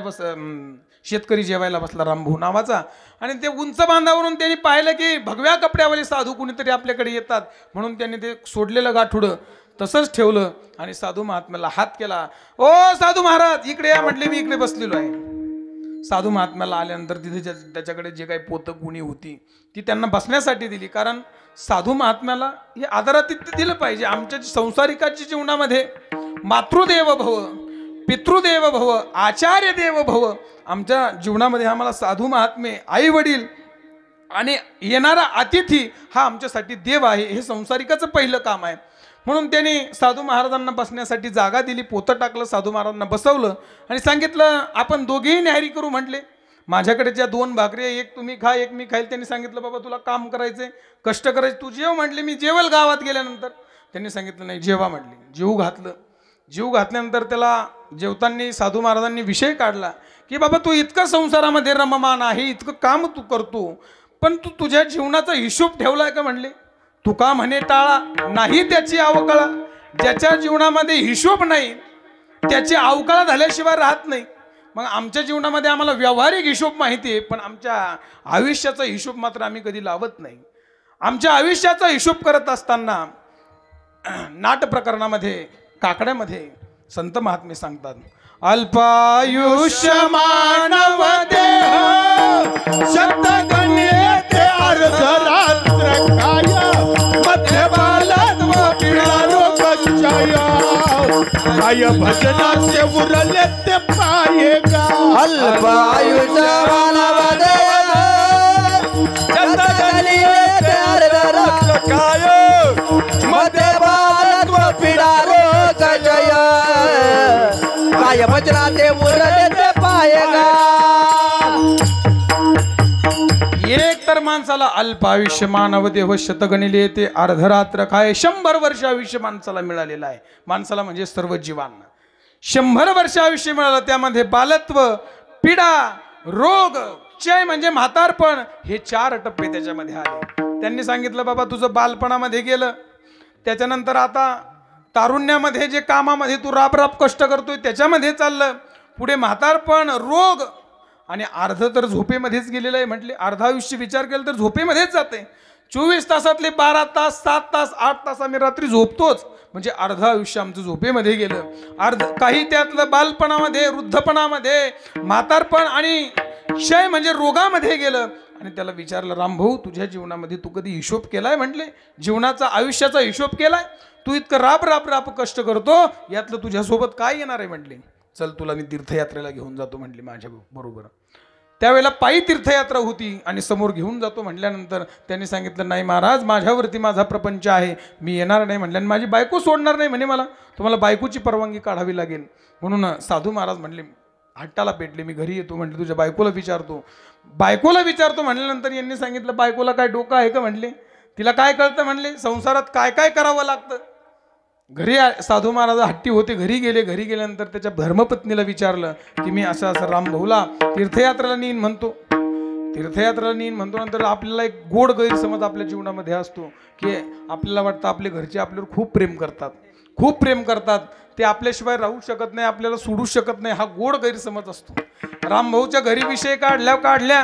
शेतकरी जेवायला बसला रामभाऊ नावाचा. आणि ते उंच बांधावरून त्यांनी पाहिलं की भगव्या कपड्यावाले साधू कुणीतरी आपल्याकडे येतात, म्हणून त्यांनी ते सोडलेलं गाठुडं तसंच ठेवलं आणि साधू महात्म्याला हात केला. ओ साधू महाराज इकडे या म्हटले, मी इकडे बसलेलो आहे. साधू महात्म्याला आल्यानंतर तिथे त्याच्याकडे जे काही पोतं गुणी होती ती त्यांना बसण्यासाठी दिली, कारण साधू महात्म्याला हे आदरातिथ्य दिलं पाहिजे. आमच्या संसारिकाच्या जीवनामध्ये मातृदेव भव, पितृदेव भव, आचार्य देव भव, आमच्या जीवनामध्ये आम्हाला साधू महात्मे, आई वडील आणि येणारा अतिथी हा आमच्यासाठी देव आहे, हे संसारिकाचं पहिलं काम आहे. म्हणून त्यांनी साधू महाराजांना बसण्यासाठी जागा दिली, पोतं टाकलं, साधू महाराजांना बसवलं आणि सांगितलं आपण दोघेही न्याहारी करू म्हटले. माझ्याकडे ज्या 2 भाकरी, एक तुम्ही खा एक मी खाईल. त्यांनी सांगितलं बाबा तुला काम करायचे, कष्ट करायचे, तू जेव म्हटले, मी जेवेल गावात गेल्यानंतर. त्यांनी सांगितलं नाही जेवा म्हटले. जेवू घातलं. जीव घातल्यानंतर त्याला जेवताना साधू महाराजांनी विषय काढला की बाबा तू इतकं संसारामध्ये रममान आहे, इतकं काम तू करतो, पण तू तुझ्या जीवनाचा हिशोब ठेवलाय का म्हणले. तुका म्हणे टाळा नाही त्याची अवकळा. ज्याच्या जीवनामध्ये हिशोब नाही त्याची अवकळा झाल्याशिवाय राहत नाही. मग आमच्या जीवनामध्ये आम्हाला व्यावहारिक हिशोब माहिती आहे, पण आमच्या आयुष्याचा हिशोब मात्र आम्ही कधी लावत नाही. आमच्या आयुष्याचा हिशोब करत असताना नाट प्रकरणामध्ये काकड्यामध्ये संत महात्मे सांगतात, अल्पायुष्य मानव देह शतगणिते अर्धरात्र काय मध्य बालत व पिळा रोग जय काय भजनाचे उरले ते पायेगा. अल्पायुष्य मानव देह शतगणिते अर्धरात्र काय मध्य बालत व पिळा रोग जय काय भजनाचे उरले ते पायेगा. एक तर माणसाला अल्पायुष्य मानव देह शतगणिले ते अर्धरात्र काय. 100 वर्ष आयुष्य माणसाला मिळालेलं आहे. माणसाला म्हणजे सर्व जीवांना 100 वर्ष आयुष्य मिळालं. त्यामध्ये बालत्व, पीडा, रोग, क्षय म्हणजे म्हातारपण, हे 4 टप्पे त्याच्यामध्ये आले. त्यांनी सांगितलं बाबा तुझं बालपणामध्ये गेलं, त्याच्यानंतर आता तारुण्यामध्ये जे कामामध्ये तू राब कष्ट करतोय त्याच्यामध्ये चाललं, पुढे म्हातारपण, रोग आणि अर्ध तर झोपेमध्येच गेलेलं आहे. म्हटले अर्ध आयुष्य विचार केला तर झोपेमध्येच जाते. 24 तासातले 12 तास, 7 तास, 8 तास आम्ही रात्री झोपतोच, म्हणजे अर्ध आयुष्य आमचं झोपेमध्ये गेलं. काही त्यातलं बालपणामध्ये, वृद्धपणामध्ये, म्हातारपण आणि क्षय म्हणजे रोगामध्ये गेलं. आणि त्याला विचारलं रामभाऊ तुझ्या जीवनामध्ये तू कधी हिशोब केलाय. म्हटले जीवनाचा आयुष्याचा हिशोब केलाय. तू इतकं राब कष्ट करतो, यातलं तुझ्यासोबत काय येणार आहे. म्हटले चल तुला मी तीर्थयात्रेला घेऊन जातो म्हटले माझ्या बरोबर. त्यावेळेला पायी तीर्थयात्रा होती आणि समोर घेऊन जातो म्हटल्यानंतर त्यांनी सांगितलं नाही महाराज माझ्यावरती माझा प्रपंच आहे, मी येणार नाही म्हटल्यानं माझी बायको सोडणार नाही म्हणे, मला तुम्हाला बायकोची परवानगी काढावी लागेल. म्हणून साधू महाराज म्हणले हट्टाला पेटले, मी घरी येतो म्हटले, तुझ्या बायकोला विचारतो म्हटल्यानंतर यांनी सांगितलं बायकोला काय डोकं आहे का म्हटले, तिला काय कळतं म्हणले, संसारात काय काय करावं लागतं. घरी साधू महाराज हट्टी होते. घरी गेल्यानंतर त्याच्या धर्मपत्नीला विचारलं की मी असं रामभाऊला तीर्थयात्रेला नेईन म्हणतो. नंतर आपल्याला एक गोड गैरसमज आपल्या जीवनामध्ये असतो की आपल्याला वाटतं आपले घरचे आपल्यावर खूप प्रेम करतात, ते आपल्याशिवाय राहू शकत नाही, आपल्याला सोडू शकत नाही, हा गोड गैरसमज असतो. रामभाऊच्या घरी विषय काढल्या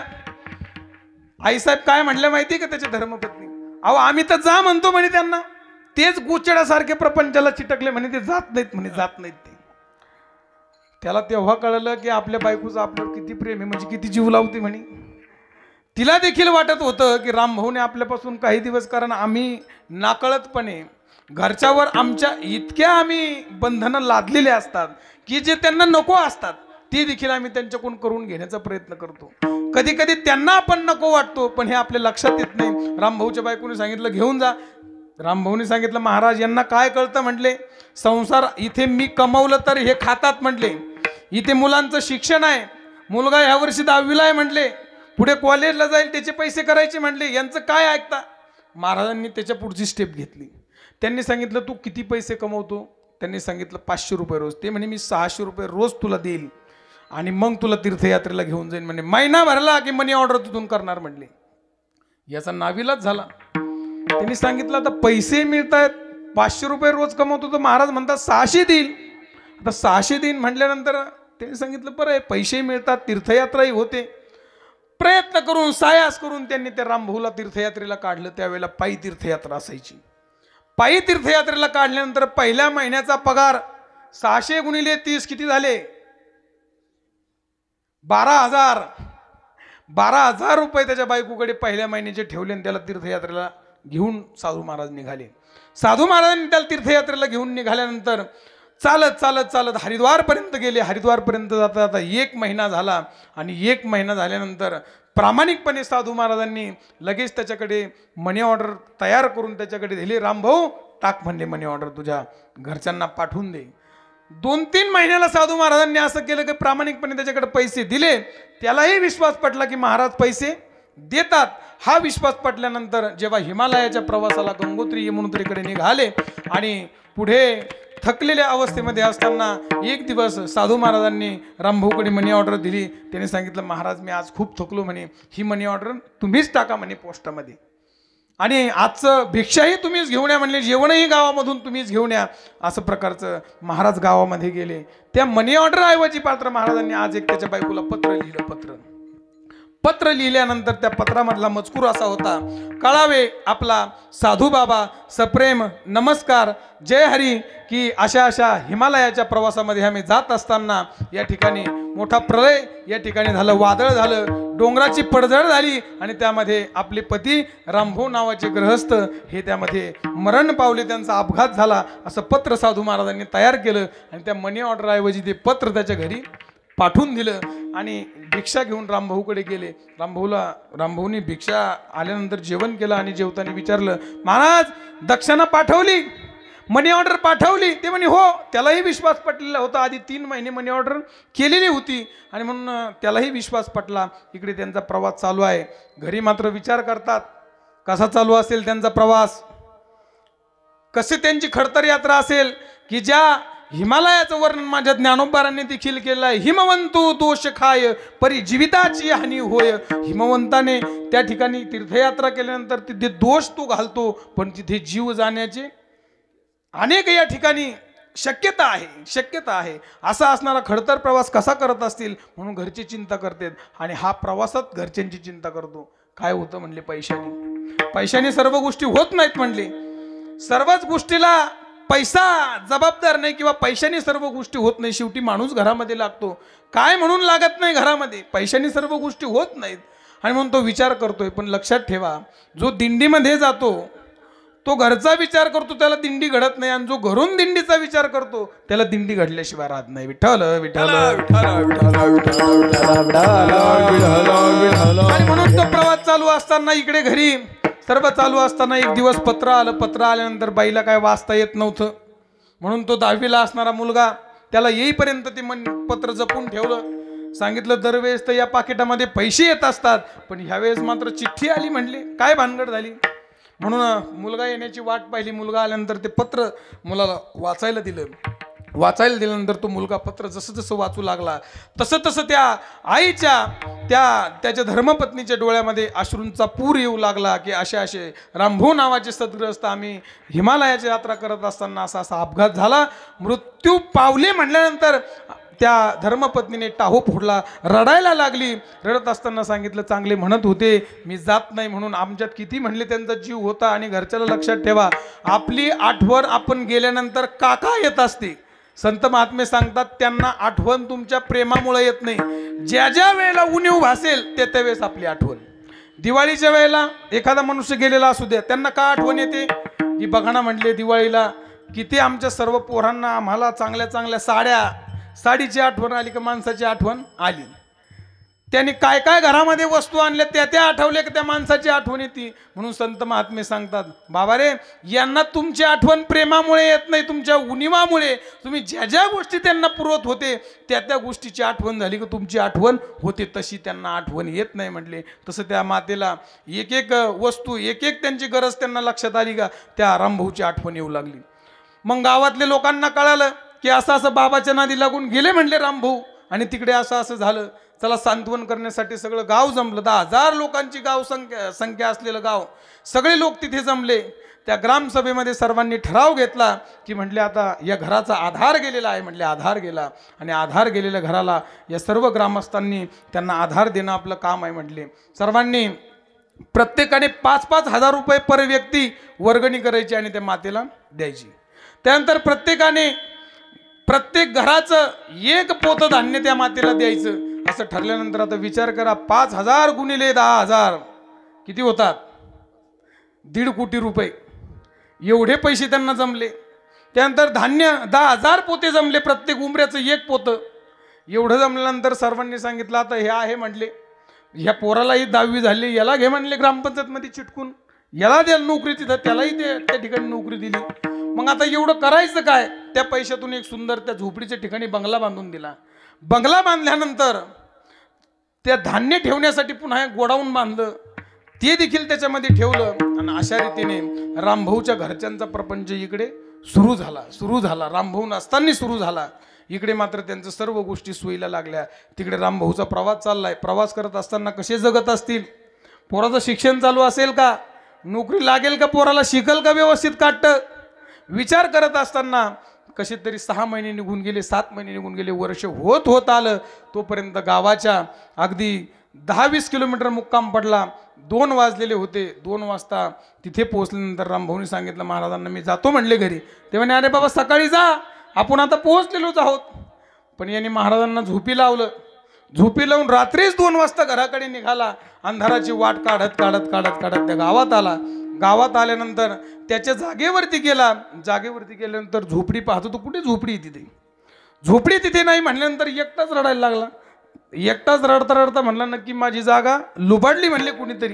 आईसाहेब काय म्हणल्या माहिती का त्याच्या धर्मपत्नी, अहो आम्ही तर जा म्हणतो म्हणे त्यांना, तेच गोचड्यासारखे प्रपंचाला चिटकले म्हणे, ते जात नाहीत ते. त्याला तेव्हा कळलं की आपल्या बायकोचं आपल्यावर किती प्रेम आहे, म्हणजे किती जीव लावते म्हणे. तिला देखील वाटत होतं की रामभाऊने आपल्यापासून काही दिवस, कारण आम्ही नाकळतपणे घरच्यावर आमच्या इतक्या आम्ही बंधनं लादलेले असतात की जे त्यांना नको असतात ते देखील आम्ही त्यांच्याकडून करून घेण्याचा प्रयत्न करतो. कधी कधी त्यांना आपण नको वाटतो, पण हे आपल्या लक्षात येत नाही. रामभाऊच्या बायकोने सांगितलं घेऊन जा. रामभाऊने सांगितलं महाराज यांना काय कळतं म्हटले, संसार इथे मी कमवलं तर हे खातात म्हटले, इथे मुलांचं शिक्षण आहे, मुलगा ह्या वर्षी 10वीला आहे म्हटले, पुढे कॉलेजला जाईल त्याचे पैसे करायचे म्हटले, यांचं काय ऐकता. महाराजांनी त्याच्या पुढची स्टेप घेतली. त्यांनी सांगितलं तू किती पैसे कमवतो. त्यांनी सांगितलं 500 रुपये रोज. ते म्हणे मी 600 रुपये रोज तुला देईल आणि मग तुला तीर्थयात्रेला घेऊन जाईन म्हणजे महिना भरला की मनी ऑर्डर तिथून करणार म्हणले. याचा नाविलाच झाला. त्यांनी सांगितलं आता पैसे मिळत आहेत, 500 रुपये रोज कमवतो तर महाराज म्हणतात 600 देईल. आता 600 देईन म्हटल्यानंतर त्यांनी सांगितलं बरं आहे, पैसे मिळतात, तीर्थयात्राही होते. प्रयत्न करून सायास करून त्यांनी त्या रामभाऊला तीर्थयात्रेला काढलं. त्यावेळेला पायी तीर्थयात्रा असायची. पायी तीर्थयात्रेला काढल्यानंतर पहिल्या महिन्याचा पगार 600 गुणिले 30 किती झाले? 12,000 रुपये त्याच्या बायकोकडे पहिल्या महिन्याचे ठेवले आणि त्याला तीर्थयात्रेला घेऊन साधू महाराज निघाले. साधू महाराजांनी त्याला तीर्थयात्रेला घेऊन निघाल्यानंतर चालत चालत चालत हरिद्वारपर्यंत गेले. हरिद्वारपर्यंत जाता जाता 1 महिना झाला आणि 1 महिना झाल्यानंतर प्रामाणिकपणे साधू महाराजांनी लगेच त्याच्याकडे मनी ऑर्डर तयार करून त्याच्याकडे दिली. रामभाऊ टाक म्हणले मनी ऑर्डर, तुझ्या घरच्यांना पाठवून दे. 2-3 महिन्याला साधू महाराजांनी असं केलं की प्रामाणिकपणे त्याच्याकडे पैसे दिले. त्यालाही विश्वास पटला की महाराज पैसे देतात. हा विश्वास पटल्यानंतर जेव्हा हिमालयाच्या प्रवासाला गंगोत्री यमुनोत्रीकडे निघाले आणि पुढे थकलेल्या अवस्थेमध्ये असताना एक दिवस साधू महाराजांनी रामभाऊकडे मनी ऑर्डर दिली. त्याने सांगितलं महाराज मी आज खूप थकलो म्हणे, ही मनी ऑर्डर तुम्हीच टाका म्हणे पोस्टामध्ये आणि आजचं भिक्षाही तुम्हीच घेऊन या म्हणले, जेवणही गावामधून तुम्हीच घेऊन या. असं प्रकारचं महाराज गावामध्ये गेले. त्या मनी ऑर्डर ऐवजी पात्र महाराजांनी आज एक त्याच्या बायकोला पत्र लिहिलं. पत्र लिहिल्यानंतर त्या पत्रामधला मजकूर असा होता, कळावे आपला साधू बाबा सप्रेम नमस्कार, जय हरी, की अशा अशा हिमालयाच्या प्रवासामध्ये आम्ही जात असताना या ठिकाणी मोठा प्रलय या ठिकाणी झालं, वादळ झालं, डोंगराची पडझड झाली आणि त्यामध्ये आपले पती रामभाऊ नावाचे गृहस्थ हे त्यामध्ये मरण पावले, त्यांचा अपघात झाला. असं पत्र साधू महाराजांनी तयार केलं आणि त्या मनी ऑर्डर ऐवजी ते पत्र त्याच्या घरी पाठवून दिलं आणि भिक्षा घेऊन रामभाऊकडे गेले. रामभाऊनी भिक्षा आल्यानंतर जेवण केलं आणि जेवताना विचारलं, महाराज दक्षिणा पाठवली, मनी ऑर्डर पाठवली? ते म्हणे हो. त्यालाही विश्वास पटलेला होता, आधी 3 महिने मनी ऑर्डर केलेली होती आणि म्हणून त्यालाही विश्वास पटला. इकडे त्यांचा प्रवास चालू आहे. घरी मात्र विचार करतात कसा चालू असेल त्यांचा प्रवास, कसे त्यांची खडतर यात्रा असेल की ज्या हिमालयाचं वर्णन माझ्या ज्ञानोबारांनी देखील केलं आहे. हिमवंतो दोष खाय परी जीविताची हानी होय. हिमवंताने त्या ठिकाणी तीर्थयात्रा केल्यानंतर तिथे दोष तो घालतो, पण तिथे जीव जाण्याचे अनेक या ठिकाणी शक्यता आहे. असा असणारा खडतर प्रवास कसा करत असतील म्हणून घरची चिंता करतात आणि हा प्रवासात घरच्यांची चिंता करतो. काय होतं म्हणले, पैशाने सर्व गोष्टी होत नाहीत म्हणले. सर्वच गोष्टीला पैसा जबाबदार नाही किंवा पैशाने सर्व गोष्टी होत नाही. शेवटी माणूस घरामध्ये लागतो. काय म्हणून लागत नाही घरामध्ये, पैशाने सर्व गोष्टी होत नाहीत आणि म्हणून तो विचार करतोय. पण लक्षात ठेवा, जो दिंडीमध्ये जातो तो घरचा विचार करतो, त्याला दिंडी घडत नाही, आणि जो घरून दिंडीचा विचार करतो त्याला दिंडी घडल्याशिवाय राहत नाही. विठ्ठल विठ्ठल आणि म्हणून तो प्रवास चालू असताना इकडे घरी सर्व चालू असताना एक दिवस पत्र आलं. पत्र आल्यानंतर बाईला काय वाचता येत नव्हतं म्हणून तो 10वीला असणारा मुलगा त्याला येईपर्यंत ते पत्र जपून ठेवलं. सांगितलं दरवेळेस तर या पाकिटामध्ये पैसे येत असतात, पण ह्यावेळेस मात्र चिठ्ठी आली. म्हणले काय भानगड झाली म्हणून मुलगा येण्याची वाट पाहिली. मुलगा आल्यानंतर ते पत्र मुलाला वाचायला दिल्यानंतर तो मुलगा पत्र जसं जसं वाचू लागला तसं तसं त्या आईच्या त्याच्या धर्मपत्नीच्या डोळ्यामध्ये अश्रूंचा पूर येऊ लागला की असे रामभाऊ नावाचे सद्ग्रस्त आम्ही हिमालयाची यात्रा करत असताना असा अपघात झाला, मृत्यू पावले म्हटल्यानंतर त्या धर्मपत्नीने टाहो फोडला, रडायला लागली. रडत असताना सांगितलं चांगले म्हणत होते मी जात नाही म्हणून, आमच्यात किती म्हणले त्यांचा जीव होता. आणि घरच्याला लक्षात ठेवा, आपली आठवण आपण गेल्यानंतर काका येत असते. संत महात्मे सांगतात त्यांना आठवण तुमच्या प्रेमामुळे येत नाही. ज्या ज्या वेळेला उणीव भासेल त्या वेळेस आपली आठवण. दिवाळीच्या वेळेला एखादा मनुष्य गेलेला असू द्या, त्यांना का आठवण येते की बघा ना म्हणले दिवाळीला किती आमच्या सर्व पोरांना आम्हाला चांगल्या चांगल्या साडीची आठवण आली का माणसाची आठवण आली. त्यांनी काय काय घरामध्ये वस्तू आणल्या त्या आठवल्या की त्या माणसाची आठवण येते. म्हणून संत महात्मे सांगतात बाबा रे, यांना तुमची आठवण प्रेमामुळे येत नाही, तुमच्या उणीवामुळे. तुम्ही ज्या ज्या गोष्टी त्यांना पुरवत होते त्या गोष्टीची आठवण झाली की तुमची आठवण होते, तशी त्यांना आठवण येत नाही म्हटले. तसं त्या मातेला एक एक वस्तू एक त्यांची गरज त्यांना लक्षात आली का त्या रामभाऊची आठवण येऊ लागली. मग गावातल्या लोकांना कळालं की असं बाबाच्या नादी लागून गेले म्हणले रामभाऊ. आणि तिकडे असं झालं. चला सांत्वन करण्यासाठी सगळं गाव जमलं. 10,000 लोकांची संख्या असलेलं गाव, सगळे लोक तिथे जमले. त्या ग्रामसभेमध्ये सर्वांनी ठराव घेतला की म्हटले आता या घराचा आधार गेलेला आहे. म्हटले आधार गेला, आणि आधार गेलेल्या घराला या सर्व ग्रामस्थांनी त्यांना आधार देणं आपलं काम आहे. म्हटले सर्वांनी प्रत्येकाने 5-5 हजार रुपये पर व्यक्ती वर्गणी करायची आणि त्या मातेला द्यायची. त्यानंतर प्रत्येक घराचं 1 पोतं धान्य त्या मातेला द्यायचं. असं ठरल्यानंतर आता विचार करा, 5,000 गुणिले 10,000 किती होतात? 1.5 कोटी रुपये. एवढे पैसे त्यांना जमले. त्यानंतर धान्य 10,000 पोते जमले, प्रत्येक उंबऱ्याचं 1 पोतं. एवढं जमल्यानंतर सर्वांनी सांगितलं आता हे आहे म्हटले, ह्या पोरालाही 10वी झाली, याला घे म्हणले ग्रामपंचायतमध्ये चिटकून, याला द्या नोकरी तिथं, त्यालाही त्या ठिकाणी नोकरी दिली. मग आता एवढं करायचं काय? त्या पैशातून एक सुंदर त्या झोपडीच्या ठिकाणी बंगला बांधून दिला. बंगला बांधल्यानंतर त्या धान्य ठेवण्यासाठी पुन्हा एक गोडाऊन बांधलं, ते देखील त्याच्यामध्ये ठेवलं. आणि अशा रीतीने रामभाऊच्या घरच्यांचा प्रपंच इकडे सुरू झाला. रामभाऊ नसताना सुरू झाला. इकडे मात्र त्यांचं सर्व गोष्टी सोयीला लागल्या. तिकडे रामभाऊचा प्रवास चाललाय. प्रवास करत असताना कसे जगत असतील? पोराचं शिक्षण चालू असेल का? नोकरी लागेल का? पोराला शिकल का व्यवस्थित काटतं? विचार करत असताना कसे तरी 6 महिने निघून गेले, 7 महिने निघून गेले, वर्ष होत आलं. तोपर्यंत गावाच्या अगदी 10-20 किलोमीटर मुक्काम पडला. 2 वाजलेले होते. 2 वाजता तिथे पोहोचल्यानंतर रामभाऊनी सांगितलं महाराजांना मी जातो म्हणले घरी. ते म्हणे अरे बाबा सकाळी जा, आपण आता पोहोचलेलोच आहोत. पण यांनी महाराजांना झोपी लावलं. झोपी लावून रात्रीच 2 वाजता घराकडे निघाला. अंधाराची वाट काढत त्या गावात आला. गावात आल्यानंतर त्याच्या जागेवरती गेल्यानंतर झोपडी पाहतो. तो कुठे झोपडी तिथे? झोपडी तिथे नाही म्हणल्यानंतर एकटाच रडायला लागला. एकटाच रडता म्हणला नक्की माझी जागा लुबाडली म्हणले कुणीतरी.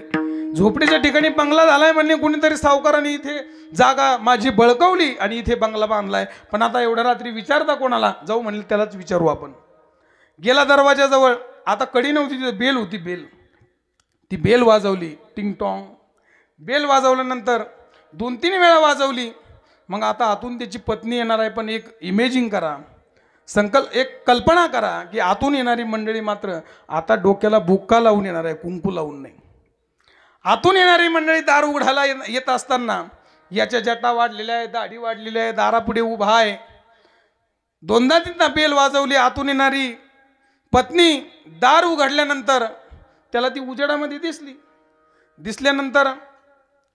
झोपडीच्या ठिकाणी बंगला झालाय म्हणले कुणीतरी सावकाराने इथे जागा माझी बळकवली आणि इथे बंगला बांधलाय. पण आता एवढ्या रात्री विचारता कोणाला? जाऊ म्हणले त्यालाच विचारू आपण. गेला दरवाजाजवळ. आता कडी नव्हती तिथे, बेल होती. ती बेल वाजवली. टिंग टॉंग. बेल वाजवल्यानंतर 2-3 वेळा वाजवली. मग आता आतून त्याची पत्नी येणार आहे. पण एक इमेजिंग करा, एक कल्पना करा की आतून येणारी मंडळी मात्र आता डोक्याला बुक्का लावून येणार आहे, कुंकू लावून नाही. आतून येणारी मंडळी दार उघडायला येत असताना याच्या जटा वाढलेल्या आहे, दाढी वाढलेली आहे, दारापुढे उभा आहे. 2दा-3दा बेल वाजवली. आतून येणारी पत्नी दार उघडल्यानंतर त्याला ती उजेडामध्ये दिसल्यानंतर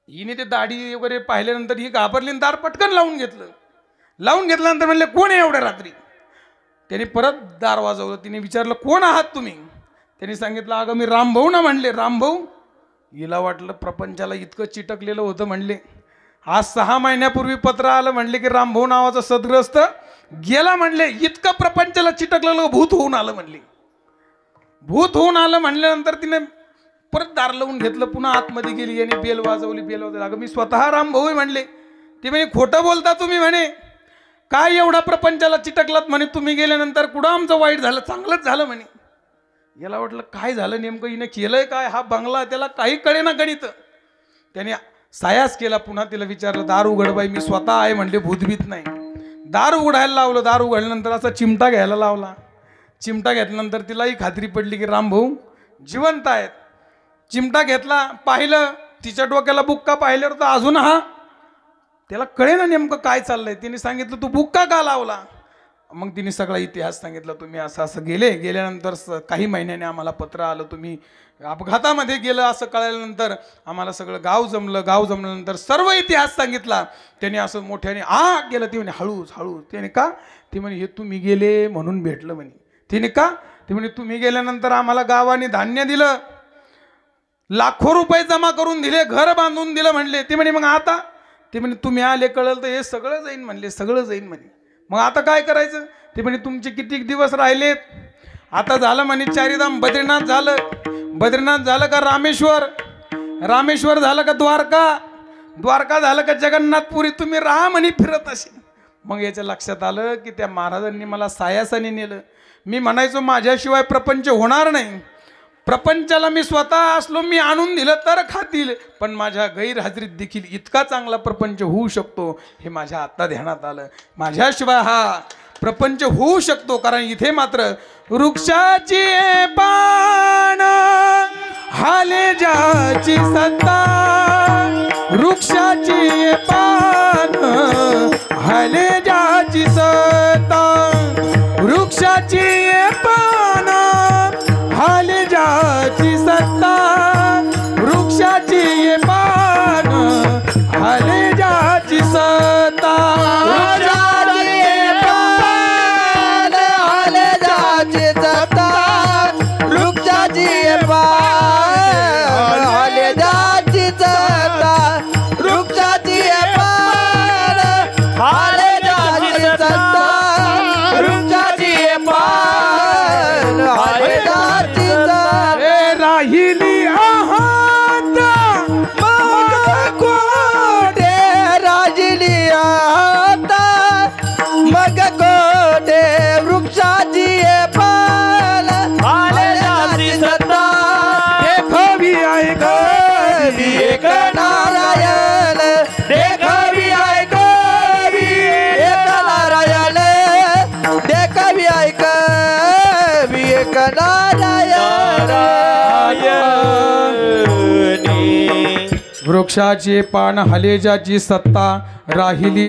हिने ते दाढी वगैरे पाहिल्यानंतर ही घाबरली, दार पटकन लावून घेतल्यानंतर म्हणले कोण आहे एवढ्या रात्री? त्याने परत दार वाजवलं. तिने विचारलं कोण आहात तुम्ही? त्यांनी सांगितलं अगं मी रामभाऊ ना. म्हणले रामभाऊ? हिला वाटलं प्रपंचाला इतकं चिटकलेलं होतं. म्हणले आज 6 महिन्यापूर्वी पत्र आलं म्हणले की रामभाऊ नावाचा सद्ग्रस्त गेला. म्हणले इतकं प्रपंचाला चिटकलेलं भूत होऊन आलं म्हणले. भूत होऊन आलं म्हणल्यानंतर तिने परत दार लावून घेतलं. पुन्हा आतमध्ये गेली आणि बेल वाजवली. अगं मी स्वतः रामभाऊ आहे म्हणले. ते म्हणे खोटं बोलता तुम्ही. म्हणे काय एवढा प्रपंचाला चिटकलात? म्हणे तुम्ही गेल्यानंतर कुठं आमचं वाईट झालं, चांगलंच झालं म्हणे. याला वाटलं काय झालं नेमकं, हिने केलंय काय? हा बंगला त्याला काही कळेना गणित. त्याने सायास केला. पुन्हा तिला विचारलं दार उघड बाई, मी स्वतः आहे म्हणले, भूतभीत नाही. दार उघडायला लावलं. दार उघडल्यानंतर असा चिमटा घ्यायला लावला. चिमटा घेतल्यानंतर तिलाही खात्री पडली की रामभाऊ जिवंत आहेत. चिमटा घेतला, पाहिलं, तिच्या डोक्याला बुक्का पाहिल्यावर तर अजून त्याला कळेना नेमकं काय चाललंय. तिने सांगितलं तू बुक्का का लावला? मग तिने सगळा इतिहास सांगितला. तुम्ही असं गेल्यानंतर काही महिन्याने आम्हाला पत्र आलं, तुम्ही अपघातामध्ये गेलं असं कळल्यानंतर आम्हाला सगळं गाव जमल्यानंतर सर्व इतिहास सांगितला. त्याने असं मोठ्याने गेलं. ती म्हणे हळूच. त्याने का? ती म्हणे हे तुम्ही गेले म्हणून भेटलं म्हणे. तिने का? ती म्हणे तुम्ही गेल्यानंतर आम्हाला गावाने धान्य दिलं, लाखो रुपये जमा करून दिले, घर बांधून दिलं म्हणले. ती म्हणे मग आता? ते म्हणे तुम्ही आले कळलं तर हे सगळं जाईन म्हणले. सगळं जाईन म्हणे. मग आता काय करायचं? ते म्हणे तुमचे किती दिवस राहिलेत? आता झालं म्हणे 4 धाम. बद्रीनाथ झालं का रामेश्वर झालं का द्वारका झालं का जगन्नाथपुरी? तुम्ही राहा म्हणे फिरत असे. मग याच्या लक्षात आलं की त्या महाराजांनी मला सायासाने नेलं. मी म्हणायचो माझ्याशिवाय प्रपंच होणार नाही, प्रपंचाला मी स्वतः असलो, मी आणून दिलं तर खातील, पण माझ्या गैरहजेरीत देखील इतका चांगला प्रपंच होऊ शकतो हे माझ्या आत्ता ध्यानात आलं. माझ्याशिवाय हा प्रपंच होऊ शकतो. कारण इथे मात्र वृक्षाची पान हाले ज्याची सत्ता, वृक्षाची पान हाले ज्याची सत्ता, वृक्षाची पान हाले ज्याची सत्ता, वृक्षाची पान हाले ज्याची सत्ता. राहिली आहात मग कोठे, राजली आता मग कोठे, वृक्षाची पान आलेल्याची सत्ता, देखावी आहे गवी एक नारायण, देखावी ऐकावी एक नारायण, देखावी ऐकावी एक नारायण. वृक्षाचे पान हलेजाची सत्ता राहिली